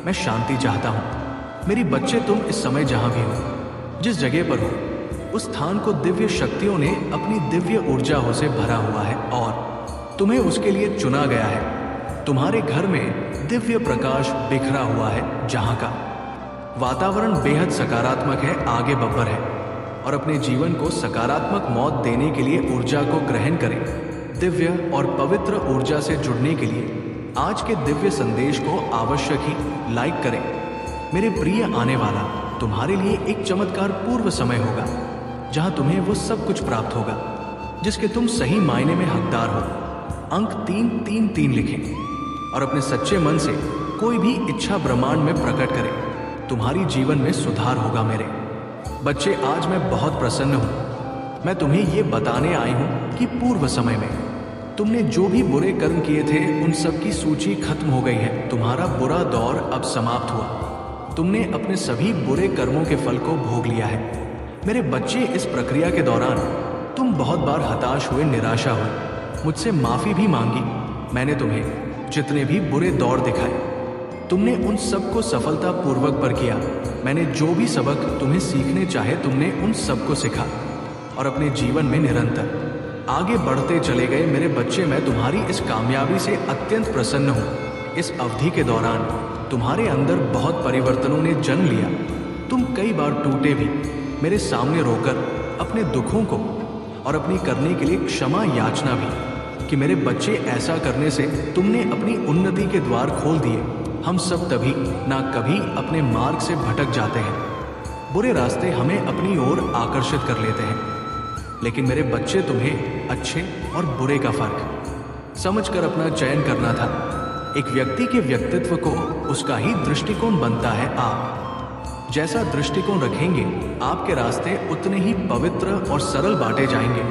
मैं शांति चाहता हूँ। मेरी बच्चे, तुम इस समय जहाँ भी हो, जिस जगह पर हो, उस स्थान को दिव्य शक्तियों ने अपनी दिव्य ऊर्जाओं से भरा हुआ है और तुम्हें उसके लिए चुना गया है। तुम्हारे घर में दिव्य प्रकाश बिखरा हुआ है, जहाँ का वातावरण बेहद सकारात्मक है। आगे बब्बर है और अपने जीवन को सकारात्मक मौत देने के लिए ऊर्जा को ग्रहण करें। दिव्य और पवित्र ऊर्जा से जुड़ने के लिए आज के दिव्य संदेश को अवश्य ही लाइक करें। मेरे प्रिय, आने वाला तुम्हारे लिए एक चमत्कार पूर्व समय होगा, जहां तुम्हें वो सब कुछ प्राप्त होगा जिसके तुम सही मायने में हकदार हो। अंक 333 लिखें और अपने सच्चे मन से कोई भी इच्छा ब्रह्मांड में प्रकट करें। तुम्हारी जीवन में सुधार होगा। मेरे बच्चे, आज मैं बहुत प्रसन्न हूँ। मैं तुम्हें ये बताने आई हूँ कि पूर्व समय में तुमने जो भी बुरे कर्म किए थे, उन सब की सूची खत्म हो गई है। तुम्हारा बुरा दौर अब समाप्त हुआ। तुमने अपने सभी बुरे कर्मों के फल को भोग लिया है। मेरे बच्चे, इस प्रक्रिया के दौरान तुम बहुत बार हताश हुए, निराशा हुई, मुझसे माफ़ी भी मांगी। मैंने तुम्हें जितने भी बुरे दौर दिखाए, तुमने उन सब को सफलतापूर्वक पर किया। मैंने जो भी सबक तुम्हें सीखने चाहे, तुमने उन सब को सीखा और अपने जीवन में निरंतर आगे बढ़ते चले गए। मेरे बच्चे, मैं तुम्हारी इस कामयाबी से अत्यंत प्रसन्न हूँ। इस अवधि के दौरान तुम्हारे अंदर बहुत परिवर्तनों ने जन्म लिया। तुम कई बार टूटे भी, मेरे सामने रोकर अपने दुखों को और अपनी करने के लिए क्षमा याचना भी कि मेरे बच्चे, ऐसा करने से तुमने अपनी उन्नति के द्वार खोल दिए। हम सब तभी ना कभी अपने मार्ग से भटक जाते हैं। बुरे रास्ते हमें अपनी ओर आकर्षित कर लेते हैं, लेकिन मेरे बच्चे, तुम्हें अच्छे और बुरे का फर्क समझकर अपना चयन करना था। एक व्यक्ति के व्यक्तित्व को उसका ही दृष्टिकोण बनता है। आप जैसा दृष्टिकोण रखेंगे, आपके रास्ते उतने ही पवित्र और सरल बांटे जाएंगे।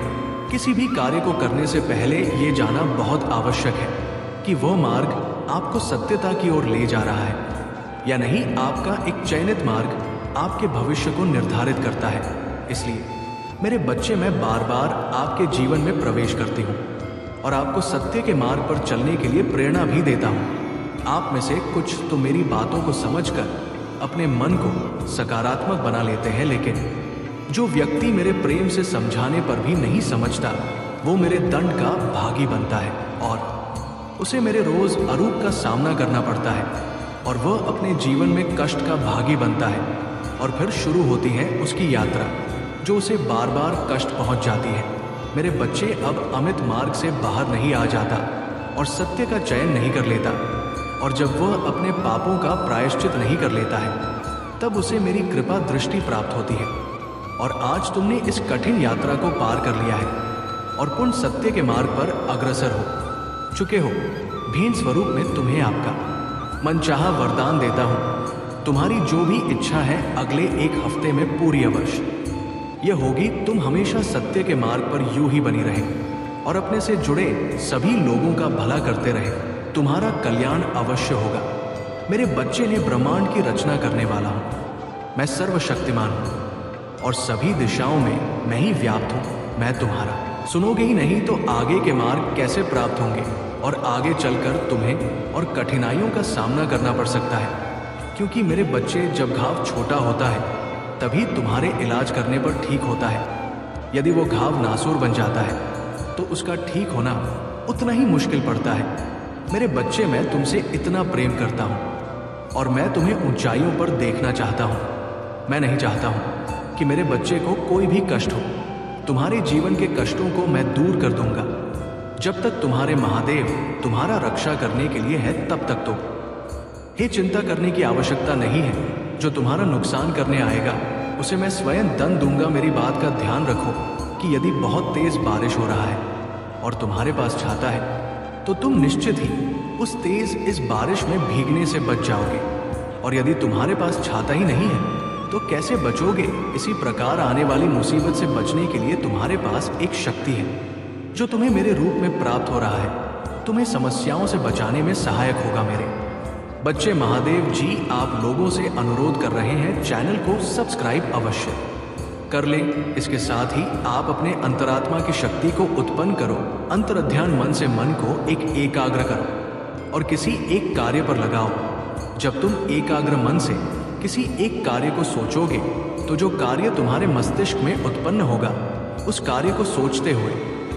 किसी भी कार्य को करने से पहले ये जानना बहुत आवश्यक है कि वह मार्ग आपको सत्यता की ओर ले जा रहा है या नहीं। आपका एक चयनित मार्ग आपके भविष्य को निर्धारित करता है। इसलिए मेरे बच्चे, मैं बार बार आपके जीवन में प्रवेश करती हूँ और आपको सत्य के मार्ग पर चलने के लिए प्रेरणा भी देता हूँ। आप में से कुछ तो मेरी बातों को समझकर अपने मन को सकारात्मक बना लेते हैं, लेकिन जो व्यक्ति मेरे प्रेम से समझाने पर भी नहीं समझता, वो मेरे दंड का भागी बनता है और उसे मेरे रोज अरूप का सामना करना पड़ता है और वह अपने जीवन में कष्ट का भागी बनता है। और फिर शुरू होती है उसकी यात्रा, जो उसे बार बार कष्ट पहुंच जाती है। मेरे बच्चे, अब अमित मार्ग से बाहर नहीं आ जाता और सत्य का चयन नहीं कर लेता, और जब वह अपने पापों का प्रायश्चित नहीं कर लेता है, तब उसे मेरी कृपा दृष्टि प्राप्त होती है। और आज तुमने इस कठिन यात्रा को पार कर लिया है और पूर्ण सत्य के मार्ग पर अग्रसर हो चुके हो। भेंट स्वरूप में तुम्हें आपका मनचाहा वरदान देता हूँ। तुम्हारी जो भी इच्छा है अगले एक हफ्ते में पूरी अवश्य यह होगी। तुम हमेशा सत्य के मार्ग पर यूं ही बनी रहे और अपने से जुड़े सभी लोगों का भला करते रहे। तुम्हारा कल्याण अवश्य होगा। मेरे बच्चे ने ब्रह्मांड की रचना करने वाला हूँ। मैं सर्वशक्तिमान हूँ और सभी दिशाओं में मैं ही व्याप्त हूँ। मैं तुम्हारा सुनोगे ही नहीं तो आगे के मार्ग कैसे प्राप्त होंगे, और आगे चलकर तुम्हें और कठिनाइयों का सामना करना पड़ सकता है, क्योंकि मेरे बच्चे, जब घाव छोटा होता है तभी तुम्हारे इलाज करने पर ठीक होता है। यदि वो घाव नासूर बन जाता है तो उसका ठीक होना उतना ही मुश्किल पड़ता है। मेरे बच्चे, मैं तुमसे इतना प्रेम करता हूँ और मैं तुम्हें ऊंचाइयों पर देखना चाहता हूँ। मैं नहीं चाहता हूँ कि मेरे बच्चे को कोई भी कष्ट हो। तुम्हारे जीवन के कष्टों को मैं दूर कर दूंगा। जब तक तुम्हारे महादेव तुम्हारा रक्षा करने के लिए है तब तक तो हे चिंता करने की आवश्यकता नहीं है। जो तुम्हारा नुकसान करने आएगा उसे मैं स्वयं दंड दूंगा। मेरी बात का ध्यान रखो कि यदि बहुत तेज बारिश हो रहा है और तुम्हारे पास छाता है तो तुम निश्चित ही उस तेज इस बारिश में भीगने से बच जाओगे, और यदि तुम्हारे पास छाता ही नहीं है तो कैसे बचोगे। इसी प्रकार आने वाली मुसीबत से बचने के लिए तुम्हारे पास एक शक्ति है जो तुम्हें मेरे रूप में प्राप्त हो रहा है, तुम्हें समस्याओं से बचाने में सहायक होगा। मेरे बच्चे महादेव जी आप लोगों से अनुरोध कर रहे हैं चैनल को सब्सक्राइब अवश्य कर लें। इसके साथ ही आप अपने अंतरात्मा की शक्ति को उत्पन्न करो। अंतर्ध्यान मन से मन को एकाग्र करो और किसी एक कार्य पर लगाओ। जब तुम एकाग्र मन से किसी एक कार्य को सोचोगे तो जो कार्य तुम्हारे मस्तिष्क में उत्पन्न होगा उस कार्य को सोचते हुए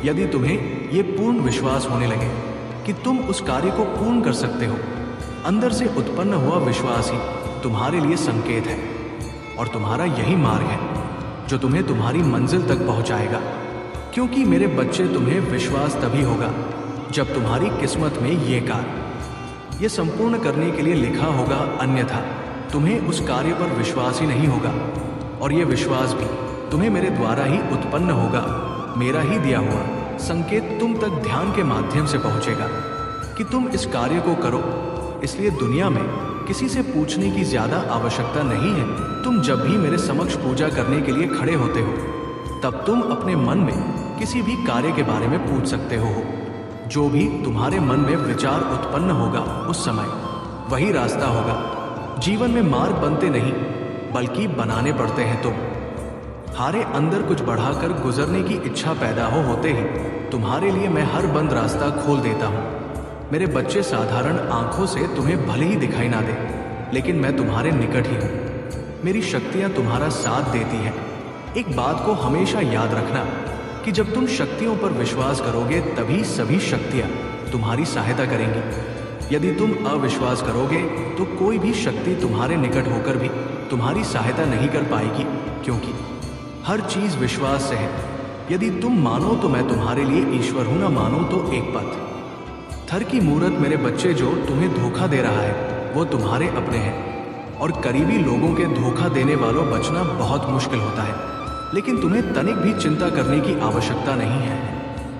यदि तुम्हें ये पूर्ण विश्वास होने लगे कि तुम उस कार्य को पूर्ण कर सकते हो, अंदर से उत्पन्न हुआ विश्वास ही तुम्हारे लिए संकेत है और तुम्हारा यही मार्ग है जो तुम्हें तुम्हारी मंजिल तक पहुंचाएगा। क्योंकि मेरे बच्चे तुम्हें विश्वास तभी होगा जब तुम्हारी किस्मत में ये कार्य ये संपूर्ण करने के लिए लिखा होगा, अन्यथा तुम्हें उस कार्य पर विश्वास ही नहीं होगा और ये विश्वास भी तुम्हें मेरे द्वारा ही उत्पन्न होगा। मेरा ही दिया हुआ संकेत तुम तक ध्यान के माध्यम से पहुंचेगा कि तुम इस कार्य को करो। इसलिए दुनिया में किसी से पूछने की ज्यादा आवश्यकता नहीं है। तुम जब भी मेरे समक्ष पूजा करने के लिए खड़े होते हो तब तुम अपने मन में किसी भी कार्य के बारे में पूछ सकते हो। जो भी तुम्हारे मन में विचार उत्पन्न होगा उस समय वही रास्ता होगा। जीवन में मार्ग बनते नहीं बल्कि बनाने पड़ते हैं। तुम्हारे अंदर कुछ बढ़ाकर गुजरने की इच्छा पैदा होते ही तुम्हारे लिए मैं हर बंद रास्ता खोल देता हूँ। मेरे बच्चे साधारण आंखों से तुम्हें भले ही दिखाई ना दे, लेकिन मैं तुम्हारे निकट ही हूँ। मेरी शक्तियाँ तुम्हारा साथ देती हैं। एक बात को हमेशा याद रखना कि जब तुम शक्तियों पर विश्वास करोगे तभी सभी शक्तियाँ तुम्हारी सहायता करेंगी। यदि तुम अविश्वास करोगे तो कोई भी शक्ति तुम्हारे निकट होकर भी तुम्हारी सहायता नहीं कर पाएगी, क्योंकि हर चीज विश्वास से है। यदि तुम मानो तो मैं तुम्हारे लिए ईश्वर हूं, ना मानो तो एक पथ थर की मूरत। मेरे बच्चे जो तुम्हें धोखा दे रहा है वो तुम्हारे अपने हैं और करीबी लोगों के धोखा देने वालों बचना बहुत मुश्किल होता है। लेकिन तुम्हें तनिक भी चिंता करने की आवश्यकता नहीं है,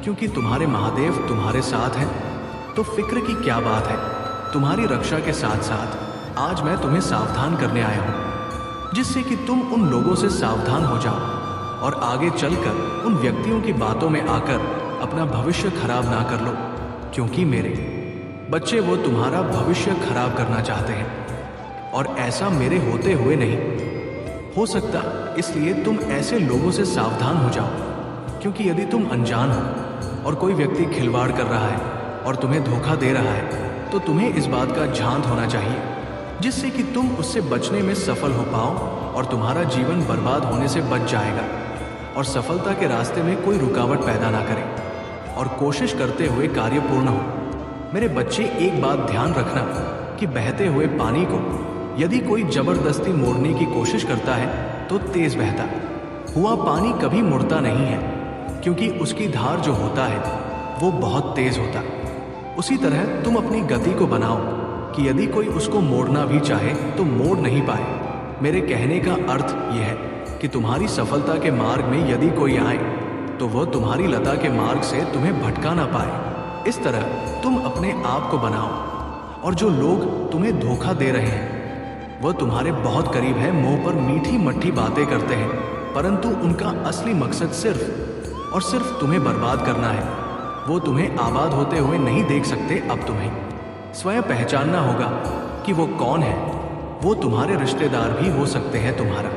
क्योंकि तुम्हारे महादेव तुम्हारे साथ हैं। तो फिक्र की क्या बात है। तुम्हारी रक्षा के साथ साथ आज मैं तुम्हें सावधान करने आया हूं, जिससे कि तुम उन लोगों से सावधान हो जाओ और आगे चलकर उन व्यक्तियों की बातों में आकर अपना भविष्य खराब ना कर लो, क्योंकि मेरे बच्चे वो तुम्हारा भविष्य खराब करना चाहते हैं और ऐसा मेरे होते हुए नहीं हो सकता। इसलिए तुम ऐसे लोगों से सावधान हो जाओ, क्योंकि यदि तुम अनजान हो और कोई व्यक्ति खिलवाड़ कर रहा है और तुम्हें धोखा दे रहा है तो तुम्हें इस बात का ध्यान होना चाहिए, जिससे कि तुम उससे बचने में सफल हो पाओ और तुम्हारा जीवन बर्बाद होने से बच जाएगा और सफलता के रास्ते में कोई रुकावट पैदा ना करे और कोशिश करते हुए कार्य पूर्ण हो। मेरे बच्चे एक बात ध्यान रखना कि बहते हुए पानी को यदि कोई जबरदस्ती मोड़ने की कोशिश करता है तो तेज बहता हुआ पानी कभी मुड़ता नहीं है, क्योंकि उसकी धार जो होता है वो बहुत तेज होता। उसी तरह तुम अपनी गति को बनाओ कि यदि कोई उसको मोड़ना भी चाहे तो मोड़ नहीं पाए। मेरे कहने का अर्थ यह है कि तुम्हारी सफलता के मार्ग में यदि कोई आए तो वह तुम्हारी लता के मार्ग से तुम्हें भटका ना पाए। इस तरह तुम अपने आप को बनाओ और जो लोग तुम्हें धोखा दे रहे हैं वह तुम्हारे बहुत करीब है, मुंह पर मीठी मट्ठी बातें करते हैं, परंतु उनका असली मकसद सिर्फ और सिर्फ तुम्हें बर्बाद करना है। वो तुम्हें आबाद होते हुए नहीं देख सकते। अब तुम्हें स्वयं पहचानना होगा कि वो कौन है। वो तुम्हारे रिश्तेदार भी हो सकते हैं, तुम्हारा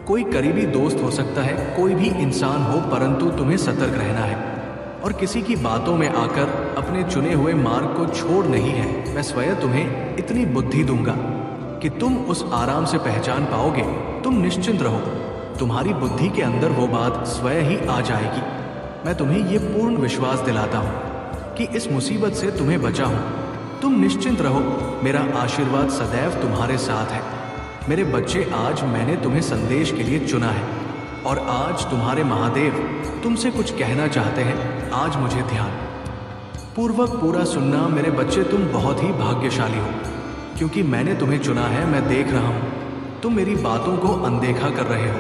कोई करीबी दोस्त हो सकता है, कोई भी इंसान हो, परंतु तुम्हें सतर्क रहना है और किसी की बातों में आकर अपने चुने हुए मार्ग को छोड़ नहीं है। मैं स्वयं तुम्हें इतनी बुद्धि दूंगा कि तुम उस आराम से पहचान पाओगे। तुम निश्चिंत रहो, तुम्हारी बुद्धि के अंदर वो बात स्वयं ही आ जाएगी। मैं तुम्हें ये पूर्ण विश्वास दिलाता हूँ कि इस मुसीबत से तुम्हें बचा हूँ। तुम निश्चिंत रहो, मेरा आशीर्वाद सदैव तुम्हारे साथ है। मेरे बच्चे आज मैंने तुम्हें संदेश के लिए चुना है और आज तुम्हारे महादेव तुमसे कुछ कहना चाहते हैं। आज मुझे ध्यान पूर्वक पूरा सुनना मेरे बच्चे, तुम बहुत ही भाग्यशाली हो, क्योंकि मैंने तुम्हें चुना है। मैं देख रहा हूँ तुम मेरी बातों को अनदेखा कर रहे हो,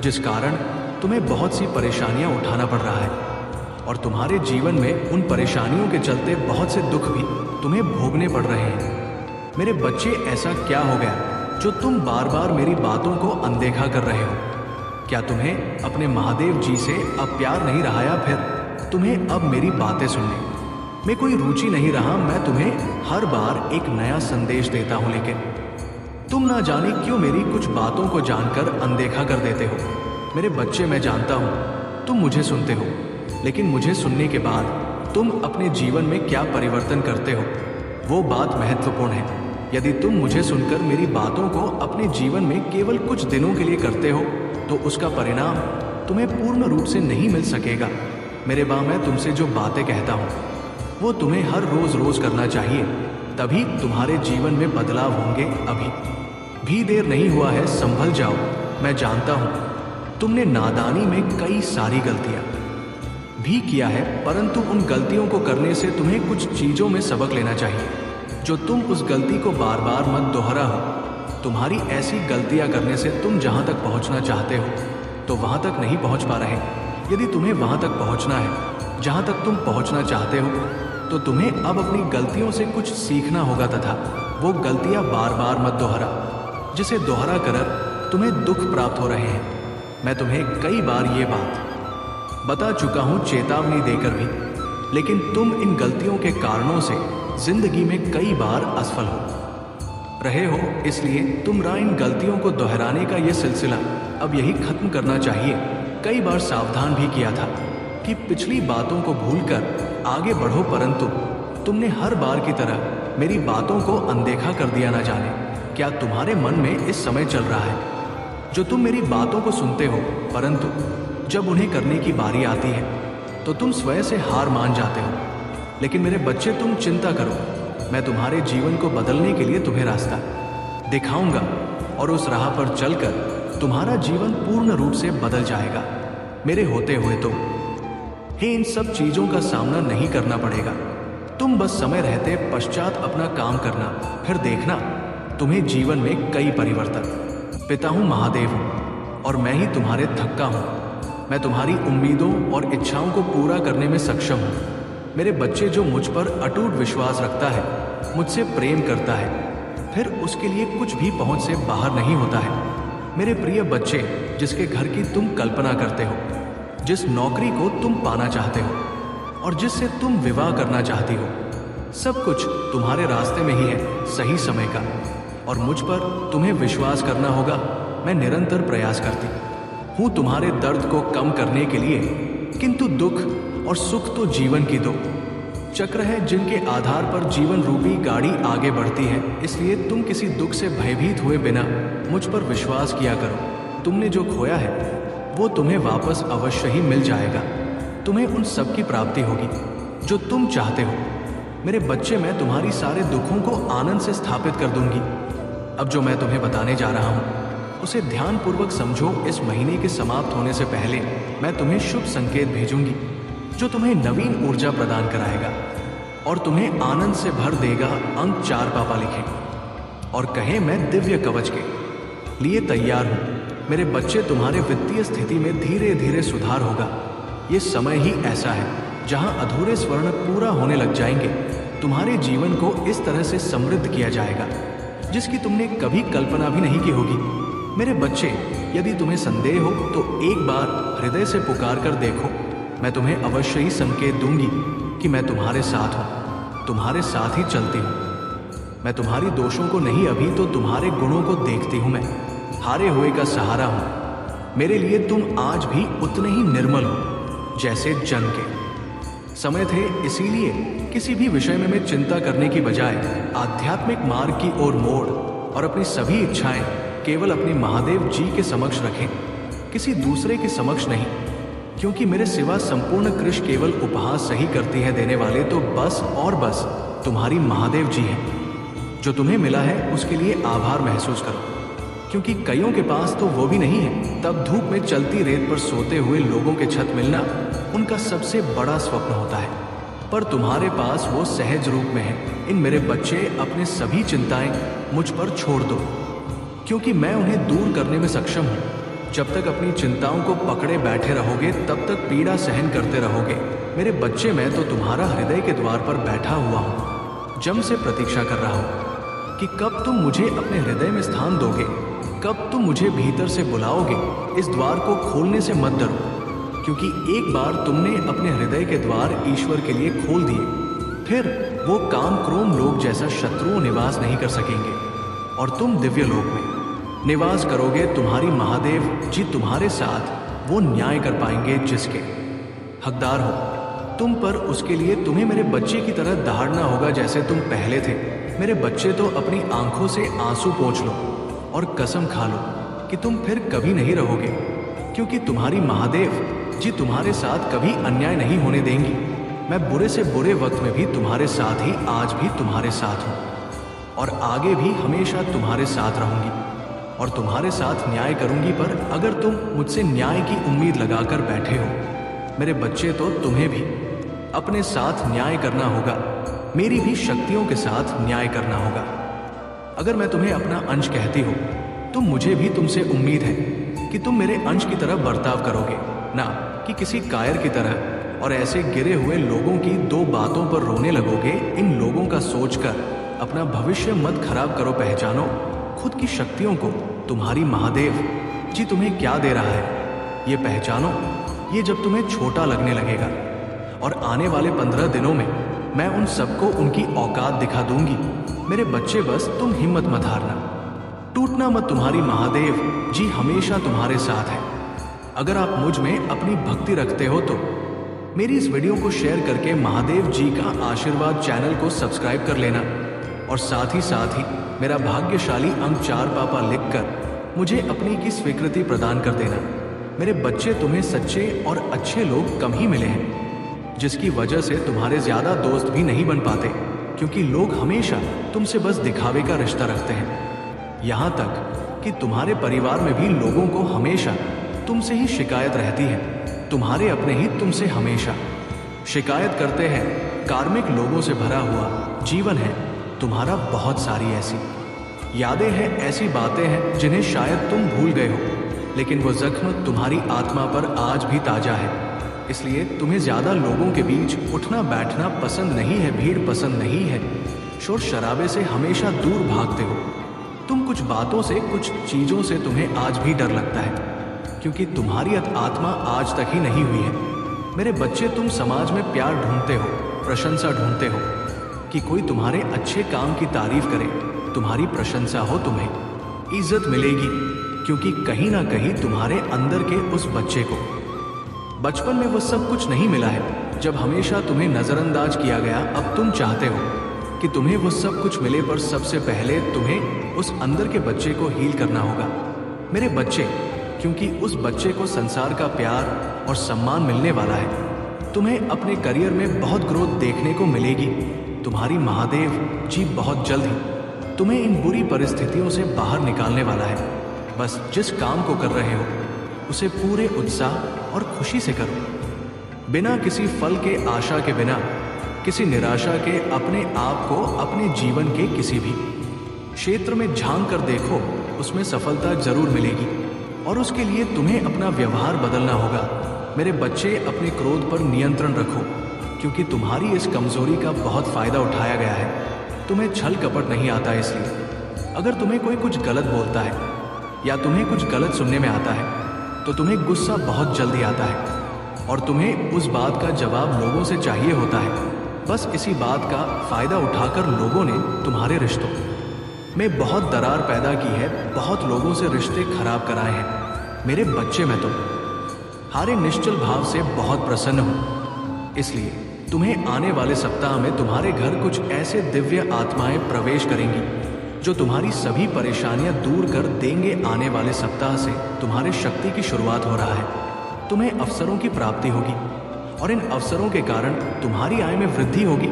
जिस कारण तुम्हें बहुत सी परेशानियां उठाना पड़ रहा है, और तुम्हारे जीवन में उन परेशानियों के चलते बहुत से दुख भी तुम्हें भोगने पड़ रहे हैं। मेरे बच्चे, ऐसा क्या हो गया जो तुम बार बार मेरी बातों को अनदेखा कर रहे हो? क्या तुम्हें अपने महादेव जी से अब प्यार नहीं रहा, या फिर तुम्हें अब मेरी बातें सुनने में कोई रुचि नहीं रहा? मैं तुम्हें हर बार एक नया संदेश देता हूं, लेकिन तुम ना जाने क्यों मेरी कुछ बातों को जानकर अनदेखा कर देते हो। मेरे बच्चे, मैं जानता हूं तुम मुझे सुनते हो, लेकिन मुझे सुनने के बाद तुम अपने जीवन में क्या परिवर्तन करते हो, वो बात महत्वपूर्ण है। यदि तुम मुझे सुनकर मेरी बातों को अपने जीवन में केवल कुछ दिनों के लिए करते हो, तो उसका परिणाम तुम्हें पूर्ण रूप से नहीं मिल सकेगा। मेरे बा, मैं तुमसे जो बातें कहता हूँ वो तुम्हें हर रोज रोज करना चाहिए, तभी तुम्हारे जीवन में बदलाव होंगे। अभी भी देर नहीं हुआ है, संभल जाओ। मैं जानता हूँ तुमने नादानी में कई सारी गलतियां भी किया है, परंतु उन गलतियों को करने से तुम्हें कुछ चीजों में सबक लेना चाहिए, जो तुम उस गलती को बार बार मत दोहराओ। तुम्हारी ऐसी गलतियां करने से तुम जहां तक पहुंचना चाहते हो तो वहां तक नहीं पहुंच पा रहे। यदि तुम्हें वहां तक पहुंचना है जहां तक तुम पहुंचना चाहते हो, तो तुम्हें अब अपनी गलतियों से कुछ सीखना होगा, तथा वो गलतियां बार बार मत दोहरा, जिसे दोहरा कर तुम्हें दुख प्राप्त हो रहे हैं। मैं तुम्हें कई बार ये बात बता चुका हूं, चेतावनी देकर भी, लेकिन तुम इन गलतियों के कारणों से जिंदगी में कई बार असफल हो रहे हो। इसलिए तुम्हारा इन गलतियों को दोहराने का ये सिलसिला अब यही खत्म करना चाहिए। कई बार सावधान भी किया था कि पिछली बातों को भूलकर आगे बढ़ो, परंतु तुमने हर बार की तरह मेरी बातों को अनदेखा कर दिया। ना जाने क्या तुम्हारे मन में इस समय चल रहा है, जो तुम मेरी बातों को सुनते हो, परंतु जब उन्हें करने की बारी आती है तो तुम स्वयं से हार मान जाते हो। लेकिन मेरे बच्चे, तुम चिंता करो, मैं तुम्हारे जीवन को बदलने के लिए तुम्हें रास्ता दिखाऊंगा, और उस राह पर चलकर तुम्हारा जीवन पूर्ण रूप से बदल जाएगा। मेरे होते हुए तो इन सब चीजों का सामना नहीं करना पड़ेगा। तुम बस समय रहते पश्चात अपना काम करना, फिर देखना तुम्हें जीवन में कई परिवर्तन। पिता हूं, महादेव हूं, और मैं ही तुम्हारे थक्का हूं। मैं तुम्हारी उम्मीदों और इच्छाओं को पूरा करने में सक्षम हूं। मेरे बच्चे, जो मुझ पर अटूट विश्वास रखता है, मुझसे प्रेम करता है, फिर उसके लिए कुछ भी पहुंच से बाहर नहीं होता है। मेरे प्रिय बच्चे, जिसके घर की तुम कल्पना करते हो, जिस नौकरी को तुम पाना चाहते हो, और जिससे तुम विवाह करना चाहती हो, सब कुछ तुम्हारे रास्ते में ही है, सही समय का। और मुझ पर तुम्हें विश्वास करना होगा। मैं निरंतर प्रयास करती हूँ तुम्हारे दर्द को कम करने के लिए, किंतु दुख और सुख तो जीवन की दो चक्र है, जिनके आधार पर जीवन रूपी गाड़ी आगे बढ़ती है। इसलिए तुम किसी दुख से भयभीत हुए बिना मुझ पर विश्वास किया करो। तुमने जो खोया है वो तुम्हें वापस अवश्य ही मिल जाएगा। तुम्हें उन सब की प्राप्ति होगी जो तुम चाहते हो। मेरे बच्चे, मैं तुम्हारी सारे दुखों को आनंद से स्थापित कर दूंगी। अब जो मैं तुम्हें बताने जा रहा हूँ उसे ध्यानपूर्वक समझो। इस महीने के समाप्त होने से पहले मैं तुम्हें शुभ संकेत भेजूंगी, जो तुम्हें नवीन ऊर्जा प्रदान कराएगा और तुम्हें आनंद से भर देगा। अंक 4 पापा लिखें और कहें, मैं दिव्य कवच के लिए तैयार हूँ। मेरे बच्चे, तुम्हारे वित्तीय स्थिति में धीरे धीरे सुधार होगा। ये समय ही ऐसा है जहां अधूरे स्वर्ण पूरा होने लग जाएंगे। तुम्हारे जीवन को इस तरह से समृद्ध किया जाएगा जिसकी तुमने कभी कल्पना भी नहीं की होगी। मेरे बच्चे, यदि तुम्हें संदेह हो तो एक बार हृदय से पुकार कर देखो। मैं तुम्हें अवश्य ही संकेत दूंगी कि मैं तुम्हारे साथ हूँ, तुम्हारे साथ ही चलती हूँ। मैं तुम्हारी दोषों को नहीं, अभी तो तुम्हारे गुणों को देखती हूँ। मैं हारे हुए का सहारा हूँ। मेरे लिए तुम आज भी उतने ही निर्मल हो जैसे जन्म के समय थे। इसीलिए किसी भी विषय में मैं चिंता करने की बजाय आध्यात्मिक मार्ग की ओर मोड़ और अपनी सभी इच्छाएं केवल अपने महादेव जी के समक्ष रखें, किसी दूसरे के समक्ष नहीं। क्योंकि मेरे सिवा संपूर्ण कृष केवल उपहास सही करती है देने वाले तो बस और बस तुम्हारी महादेव जी हैं। जो तुम्हें मिला है उसके लिए आभार महसूस करो, क्योंकि कईयों के पास तो वो भी नहीं है। तब धूप में चलती रेत पर सोते हुए लोगों के छत मिलना उनका सबसे बड़ा स्वप्न होता है। पर तुम्हारे पास वो सहज रूप में है। इन मेरे बच्चे, अपने सभी चिंताएं मुझ पर छोड़ दो, क्योंकि मैं उन्हें दूर करने में सक्षम हूँ। जब तक अपनी चिंताओं को पकड़े बैठे रहोगे तब तक पीड़ा सहन करते रहोगे। मेरे बच्चे, मैं तो तुम्हारा हृदय के द्वार पर बैठा हुआ हूँ, जम से प्रतीक्षा कर रहा हूँ कि कब तुम मुझे अपने हृदय में स्थान दोगे, कब तुम मुझे भीतर से बुलाओगे। इस द्वार को खोलने से मत डरो, क्योंकि एक बार तुमने अपने हृदय के द्वार ईश्वर के लिए खोल दिए, फिर वो काम क्रोम लोग जैसा शत्रुओं निवास नहीं कर सकेंगे और तुम दिव्य लोक में निवास करोगे। तुम्हारी महादेव जी तुम्हारे साथ वो न्याय कर पाएंगे जिसके हकदार हो तुम पर। उसके लिए तुम्हें मेरे बच्चे की तरह दहाड़ना होगा जैसे तुम पहले थे। मेरे बच्चे, तो अपनी आंखों से आंसू पोंछ लो और कसम खा लो कि तुम फिर कभी नहीं रहोगे, क्योंकि तुम्हारी महादेव जी तुम्हारे साथ कभी अन्याय नहीं होने देंगी। मैं बुरे से बुरे वक्त में भी तुम्हारे साथ ही आज भी तुम्हारे साथ हूँ और आगे भी हमेशा तुम्हारे साथ रहूंगी और तुम्हारे साथ न्याय करूंगी। पर अगर तुम मुझसे न्याय की उम्मीद लगाकर बैठे हो मेरे बच्चे, तो तुम्हें भी अपने साथ न्याय करना होगा, मेरी भी शक्तियों के साथ न्याय करना होगा। अगर मैं तुम्हें अपना अंश कहती हूँ तो मुझे भी तुमसे उम्मीद है कि तुम मेरे अंश की तरह बर्ताव करोगे, ना कि किसी कायर की तरह। और ऐसे गिरे हुए लोगों की दो बातों पर रोने लगोगे। इन लोगों का सोचकर अपना भविष्य मत खराब करो। पहचानो खुद की शक्तियों को। तुम्हारी महादेव जी तुम्हें क्या दे रहा है ये पहचानो। ये जब तुम्हें छोटा लगने लगेगा और आने वाले 15 दिनों में मैं उन सबको उनकी औकात दिखा दूंगी। मेरे बच्चे, बस तुम हिम्मत मत हारना, टूटना मत। तुम्हारी महादेव जी हमेशा तुम्हारे साथ है। अगर आप मुझ में अपनी भक्ति रखते हो तो मेरी इस वीडियो को शेयर करके महादेव जी का आशीर्वाद चैनल को सब्सक्राइब कर लेना और साथ ही मेरा भाग्यशाली अंक 4 पापा लिखकर मुझे अपनी की स्वीकृति प्रदान कर देना। मेरे बच्चे, तुम्हें सच्चे और अच्छे लोग कम ही मिले हैं, जिसकी वजह से तुम्हारे ज्यादा दोस्त भी नहीं बन पाते, क्योंकि लोग हमेशा तुमसे बस दिखावे का रिश्ता रखते हैं। यहाँ तक कि तुम्हारे परिवार में भी लोगों को हमेशा तुमसे ही शिकायत रहती है। तुम्हारे अपने ही तुमसे हमेशा शिकायत करते हैं। कार्मिक लोगों से भरा हुआ जीवन है तुम्हारा। बहुत सारी ऐसी यादें हैं, ऐसी बातें हैं जिन्हें शायद तुम भूल गए हो, लेकिन वो जख्म तुम्हारी आत्मा पर आज भी ताजा है। इसलिए तुम्हें ज्यादा लोगों के बीच उठना बैठना पसंद नहीं है, भीड़ पसंद नहीं है, शोर शराबे से हमेशा दूर भागते हो। तुम कुछ बातों से, कुछ चीजों से तुम्हें आज भी डर लगता है, क्योंकि तुम्हारी आत्मा आज तक ही नहीं हुई है। मेरे बच्चे, तुम समाज में प्यार ढूंढते हो, प्रशंसा ढूंढते हो कि कोई तुम्हारे अच्छे काम की तारीफ करे, तुम्हारी प्रशंसा हो, तुम्हें इज्जत मिलेगी, क्योंकि कहीं ना कहीं तुम्हारे अंदर के उस बच्चे को बचपन में वो सब कुछ नहीं मिला है। जब हमेशा तुम्हें नजरअंदाज किया गया, अब तुम चाहते हो कि तुम्हें वो सब कुछ मिले, पर सबसे पहले तुम्हें उस अंदर के बच्चे को हील करना होगा मेरे बच्चे, क्योंकि उस बच्चे को संसार का प्यार और सम्मान मिलने वाला है। तुम्हें अपने करियर में बहुत ग्रोथ देखने को मिलेगी। तुम्हारी महादेव जी बहुत जल्द ही तुम्हें इन बुरी परिस्थितियों से बाहर निकालने वाला है। बस जिस काम को कर रहे हो उसे पूरे उत्साह और खुशी से करो, बिना किसी फल के आशा के, बिना किसी निराशा के। अपने आप को अपने जीवन के किसी भी क्षेत्र में झांक कर देखो, उसमें सफलता जरूर मिलेगी और उसके लिए तुम्हें अपना व्यवहार बदलना होगा। मेरे बच्चे, अपने क्रोध पर नियंत्रण रखो, क्योंकि तुम्हारी इस कमजोरी का बहुत फायदा उठाया गया है। तुम्हें छल कपट नहीं आता, इसलिए अगर तुम्हें कोई कुछ गलत बोलता है या तुम्हें कुछ गलत सुनने में आता है तो तुम्हें गुस्सा बहुत जल्दी आता है और तुम्हें उस बात का जवाब लोगों से चाहिए होता है। बस इसी बात का फायदा उठाकर लोगों ने तुम्हारे रिश्तों में बहुत दरार पैदा की है, बहुत लोगों से रिश्ते खराब कराए हैं। मेरे बच्चे, मैं तो हारे निश्चल भाव से बहुत प्रसन्न हूं। इसलिए तुम्हें आने वाले सप्ताह में तुम्हारे घर कुछ ऐसे दिव्य आत्माएं प्रवेश करेंगी जो तुम्हारी सभी परेशानियां दूर कर देंगे। आने वाले सप्ताह से तुम्हारे शक्ति की शुरुआत हो रहा है। तुम्हें अवसरों की प्राप्ति होगी और इन अवसरों के कारण तुम्हारी आय में वृद्धि होगी।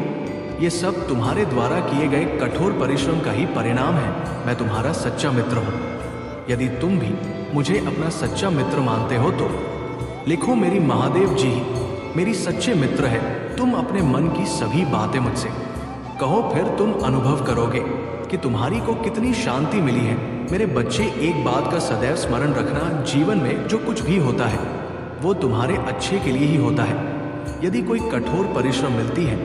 ये सब तुम्हारे द्वारा किए गए कठोर परिश्रम का ही परिणाम है। मैं तुम्हारा सच्चा मित्र हूँ। यदि तुम भी मुझे अपना सच्चा मित्र मानते हो तो लिखो, मेरी महादेव जी मेरी सच्चे मित्र है, तुम अपने मन की सभी बातें मुझसे कहो, फिर तुम अनुभव करोगे कि तुम्हारी को कितनी शांति मिली है। मेरे बच्चे, एक बात का सदैव स्मरण रखना, जीवन में जो कुछ भी होता है वो तुम्हारे अच्छे के लिए ही होता है। यदि कोई कठोर परिश्रम मिलती है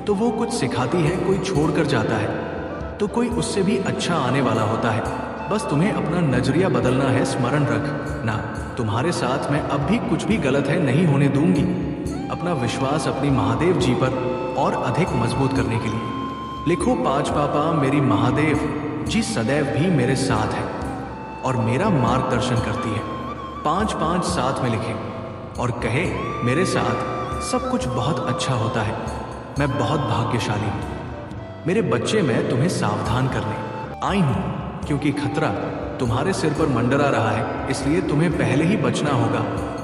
तो वो कुछ सिखाती है, कोई छोड़कर जाता है तो कोई उससे भी अच्छा आने वाला होता है। बस तुम्हें अपना नजरिया बदलना है। स्मरण रख ना, तुम्हारे साथ मैं अब भी कुछ भी गलत है नहीं होने दूंगी। अपना विश्वास अपनी महादेव जी पर और अधिक मजबूत करने के लिए लिखो, 5 पापा मेरी महादेव जी सदैव भी मेरे साथ है और मेरा मार्गदर्शन करती है। 5 साथ में लिखें और कहे, मेरे साथ सब कुछ बहुत अच्छा होता है, मैं बहुत भाग्यशाली हूँ। मेरे बच्चे, मैं तुम्हें सावधान करने आई हूँ क्योंकि खतरा तुम्हारे सिर पर मंडरा रहा है, इसलिए तुम्हें पहले ही बचना होगा।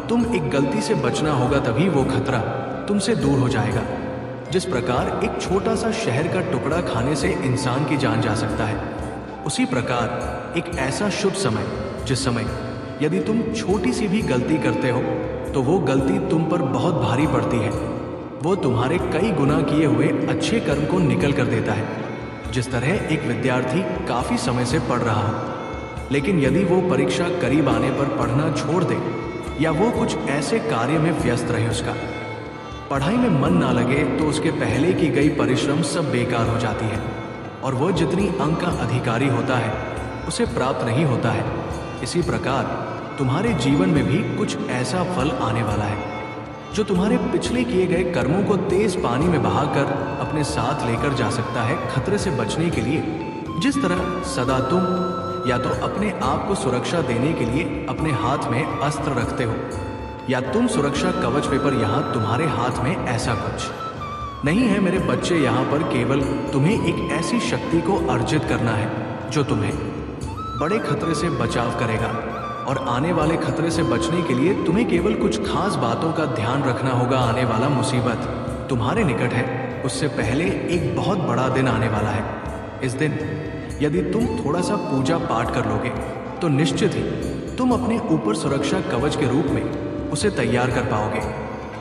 तुम एक गलती से बचना होगा, तभी वो खतरा तुमसे दूर हो जाएगा। जिस प्रकार एक छोटा सा शहर का टुकड़ा खाने से इंसान की जान जा सकता है, उसी प्रकार एक ऐसा शुभ समय जिस समय यदि तुम छोटी सी भी गलती करते हो तो वो गलती तुम पर बहुत भारी पड़ती है। वो तुम्हारे कई गुना किए हुए अच्छे कर्म को निकल कर देता है। जिस तरह एक विद्यार्थी काफी समय से पढ़ रहा हो, लेकिन यदि वो परीक्षा करीब आने पर पढ़ना छोड़ दे या वो कुछ ऐसे कार्य में व्यस्त रहे, उसका पढ़ाई में मन ना लगे, तो उसके पहले की गई परिश्रम सब बेकार हो जाती है और वह जितनी अंक का अधिकारी होता है उसे प्राप्त नहीं होता है। इसी प्रकार तुम्हारे जीवन में भी कुछ ऐसा फल आने वाला है जो तुम्हारे पिछले किए गए कर्मों को तेज पानी में बहाकर अपने साथ लेकर जा सकता है। खतरे से बचने के लिए जिस तरह सदा तुम या तो अपने आप को सुरक्षा देने के लिए अपने हाथ में अस्त्र रखते हो, या तुम सुरक्षा कवच पेपर, यहाँ तुम्हारे हाथ में ऐसा कुछ नहीं है। मेरे बच्चे, यहाँ पर केवल तुम्हें एक ऐसी शक्ति को अर्जित करना है जो तुम्हें बड़े खतरे से बचाव करेगा, और आने वाले खतरे से बचने के लिए तुम्हें केवल कुछ खास बातों का ध्यान रखना होगा। आने वाला मुसीबत तुम्हारे निकट है, उससे पहले एक बहुत बड़ा दिन आने वाला है। इस दिन यदि तुम थोड़ा सा पूजा पाठ कर लोगे तो निश्चित ही तुम अपने ऊपर सुरक्षा कवच के रूप में उसे तैयार कर पाओगे,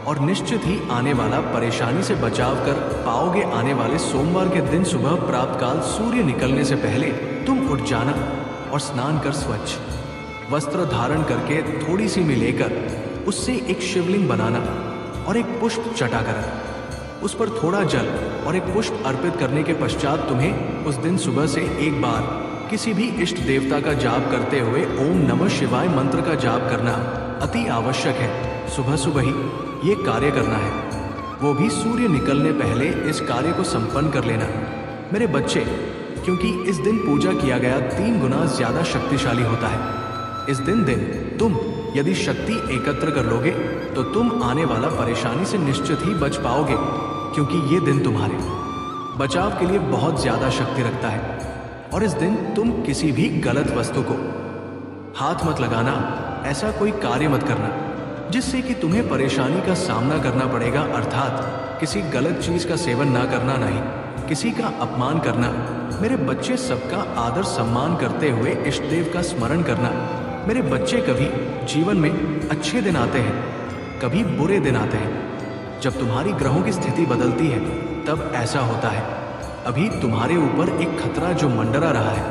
और निश्चित ही आने वाला परेशानी से बचाव कर पाओगे। आने वाले सोमवार के दिन सुबह प्रातःकाल सूर्य निकलने से पहले तुम उठ जाना और स्नान कर स्वच्छ वस्त्र धारण करके थोड़ी सी में लेकर उससे एक शिवलिंग बनाना और एक पुष्प चटा कर उस पर थोड़ा जल और एक पुष्प अर्पित करने के पश्चात तुम्हें उस दिन सुबह से एक बार किसी भी इष्ट देवता का जाप करते हुए ओम नमः शिवाय मंत्र का जाप करना अति आवश्यक है। सुबह सुबह ही ये कार्य करना है, वो भी सूर्य निकलने पहले इस कार्य को संपन्न कर लेना मेरे बच्चे, क्योंकि इस दिन पूजा किया गया 3 गुना ज्यादा शक्तिशाली होता है। इस दिन तुम यदि शक्ति एकत्र कर लोगे तो तुम आने वाला परेशानी से निश्चित ही बच पाओगे, क्योंकि ये दिन तुम्हारे बचाव के लिए बहुत ज्यादा शक्ति रखता है। और इस दिन तुम किसी भी गलत वस्तु को हाथ मत लगाना, ऐसा कोई कार्य मत करना जिससे कि तुम्हें परेशानी का सामना करना पड़ेगा, अर्थात किसी गलत चीज का सेवन ना करना, नहीं किसी का अपमान करना। मेरे बच्चे, सबका आदर सम्मान करते हुए इष्ट देव का स्मरण करना मेरे बच्चे। कभी जीवन में अच्छे दिन आते हैं, कभी बुरे दिन आते हैं। जब तुम्हारी ग्रहों की स्थिति बदलती है तब ऐसा होता है। अभी तुम्हारे ऊपर एक खतरा जो मंडरा रहा है,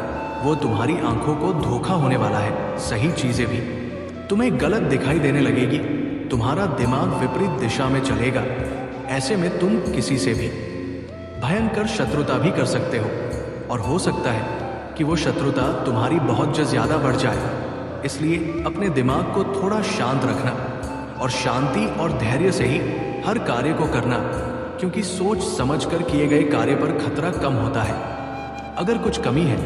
वो तुम्हारी आंखों को धोखा होने वाला है। सही चीजें भी तुम्हें गलत दिखाई देने लगेगी, तुम्हारा दिमाग विपरीत दिशा में चलेगा। ऐसे में तुम किसी से भी भयंकर शत्रुता भी कर सकते हो, और हो सकता है कि वो शत्रुता तुम्हारी बहुत ज्यादा बढ़ जाए। इसलिए अपने दिमाग को थोड़ा शांत रखना और शांति और धैर्य से ही हर कार्य को करना, क्योंकि सोच समझकर किए गए कार्य पर खतरा कम होता है। अगर कुछ कमी है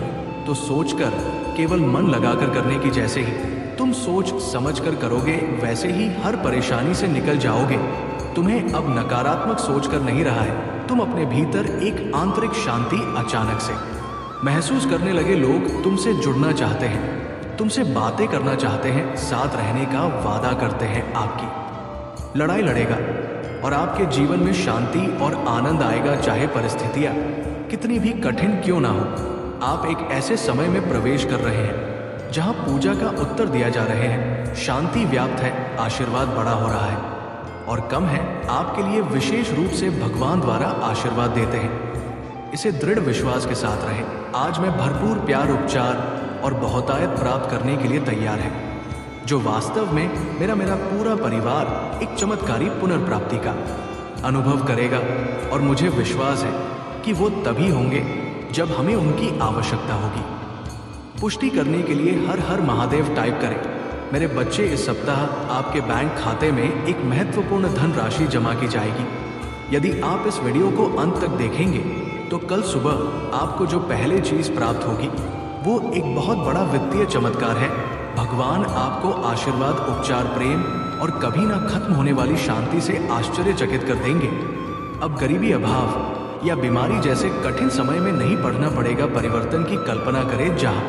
तो सोचकर, केवल मन लगाकर करने की, जैसे ही तुम सोच समझकर करोगे वैसे ही हर परेशानी से निकल जाओगे। तुम्हें अब नकारात्मक सोचकर नहीं रहा है, तुम अपने भीतर एक आंतरिक शांति अचानक से महसूस करने लगे। लोग तुमसे जुड़ना चाहते हैं, तुमसे बातें करना चाहते हैं, साथ रहने का वादा करते हैं, आपकी लड़ाई लड़ेगा और आपके जीवन में शांति और आनंद आएगा, चाहे परिस्थितियां कितनी भी कठिन क्यों ना हो। आप एक ऐसे समय में प्रवेश कर रहे हैं जहां पूजा का उत्तर दिया जा रहे हैं, शांति व्याप्त है, आशीर्वाद बड़ा हो रहा है। और कम है आपके लिए विशेष रूप से भगवान द्वारा आशीर्वाद देते हैं। इसे दृढ़ विश्वास के साथ रहे। आज मैं भरपूर प्यार, उपचार और बहुतायत प्राप्त करने के लिए तैयार है, जो वास्तव में मेरा पूरा परिवार एक चमत्कारी पुनर्प्राप्ति का अनुभव करेगा। और मुझे विश्वास है कि वो तभी होंगे जब हमें उनकी आवश्यकता होगी। पुष्टि करने के लिए हर हर महादेव टाइप करें। मेरे बच्चे, इस सप्ताह आपके बैंक खाते में एक महत्वपूर्ण धनराशि जमा की जाएगी। यदि आप इस वीडियो को अंत तक देखेंगे तो कल सुबह आपको जो पहले चीज प्राप्त होगी वो एक बहुत बड़ा वित्तीय चमत्कार है। भगवान आपको आशीर्वाद, उपचार, प्रेम और कभी ना खत्म होने वाली शांति से आश्चर्यचकित कर देंगे। अब गरीबी, अभाव या बीमारी जैसे कठिन समय में नहीं पड़ना पड़ेगा। परिवर्तन की कल्पना करें, जहां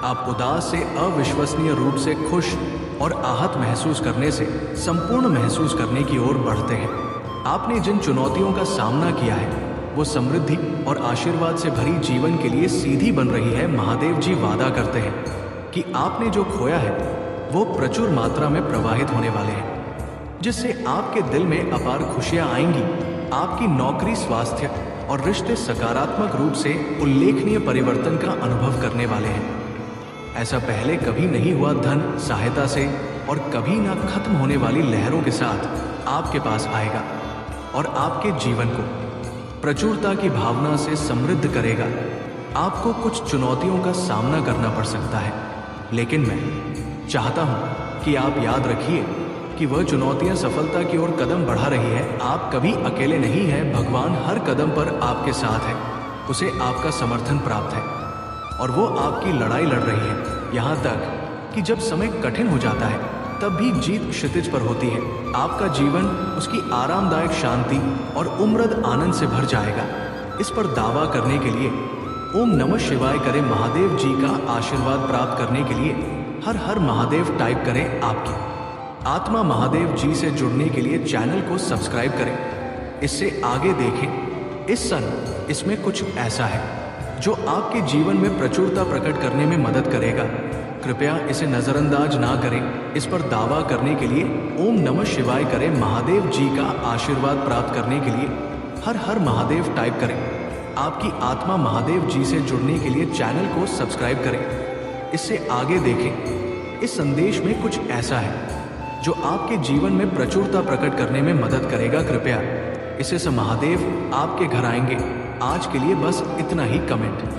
आप उदास से अविश्वसनीय रूप से खुश और आहत महसूस करने से संपूर्ण महसूस करने की ओर बढ़ते हैं। आपने जिन चुनौतियों का सामना किया है वो समृद्धि और आशीर्वाद से भरी जीवन के लिए सीधी बन रही है। महादेव जी वादा करते हैं कि आपने जो खोया है वो प्रचुर मात्रा में प्रवाहित होने वाले हैं, जिससे आपके दिल में अपार खुशियां आएंगी। आपकी नौकरी, स्वास्थ्य और रिश्ते सकारात्मक रूप से उल्लेखनीय परिवर्तन का अनुभव करने वाले हैं। ऐसा पहले कभी नहीं हुआ। धन, सहायता से और कभी ना खत्म होने वाली लहरों के साथ आपके पास आएगा और आपके जीवन को प्रचुरता की भावना से समृद्ध करेगा। आपको कुछ चुनौतियों का सामना करना पड़ सकता है, लेकिन मैं चाहता हूं कि आप याद रखिए कि वह चुनौतियां सफलता की ओर कदम बढ़ा रही है। आप कभी अकेले नहीं हैं। भगवान हर कदम पर आपके साथ है। उसे आपका समर्थन प्राप्त है और वो आपकी लड़ाई लड़ रही है। यहाँ तक कि जब समय कठिन हो जाता है तब भी जीत क्षितिज पर होती है। आपका जीवन उसकी आरामदायक शांति और उम्रद आनंद से भर जाएगा। इस पर दावा करने के लिए ओम नमः शिवाय करें। महादेव जी का आशीर्वाद प्राप्त करने के लिए हर हर महादेव टाइप करें। आपकी आत्मा महादेव जी से जुड़ने के लिए चैनल को सब्सक्राइब करें। इससे आगे देखें। इस सन इसमें कुछ ऐसा है जो आपके जीवन में प्रचुरता प्रकट करने में मदद करेगा। कृपया इसे नजरअंदाज ना करें। इस पर दावा करने के लिए ओम नमः शिवाय करें। महादेव जी का आशीर्वाद प्राप्त करने के लिए हर हर महादेव टाइप करें। आपकी आत्मा महादेव जी से जुड़ने के लिए चैनल को सब्सक्राइब करें। इससे आगे देखें। इस संदेश में कुछ ऐसा है जो आपके जीवन में प्रचुरता प्रकट करने में मदद करेगा। कृपया इसे से महादेव आपके घर आएंगे। आज के लिए बस इतना ही कमेंट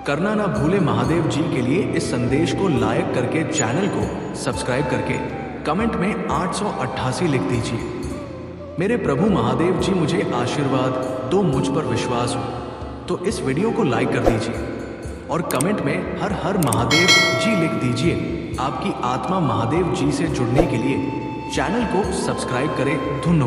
करना ना भूले। महादेव जी के लिए इस संदेश को लाइक करके, चैनल को सब्सक्राइब करके कमेंट में 888 लिख दीजिए। मेरे प्रभु महादेव जी मुझे आशीर्वाद दो, मुझ पर विश्वास हो तो इस वीडियो को लाइक कर दीजिए और कमेंट में हर हर महादेव जी लिख दीजिए। आपकी आत्मा महादेव जी से जुड़ने के लिए चैनल को सब्सक्राइब करें। धन्यवाद।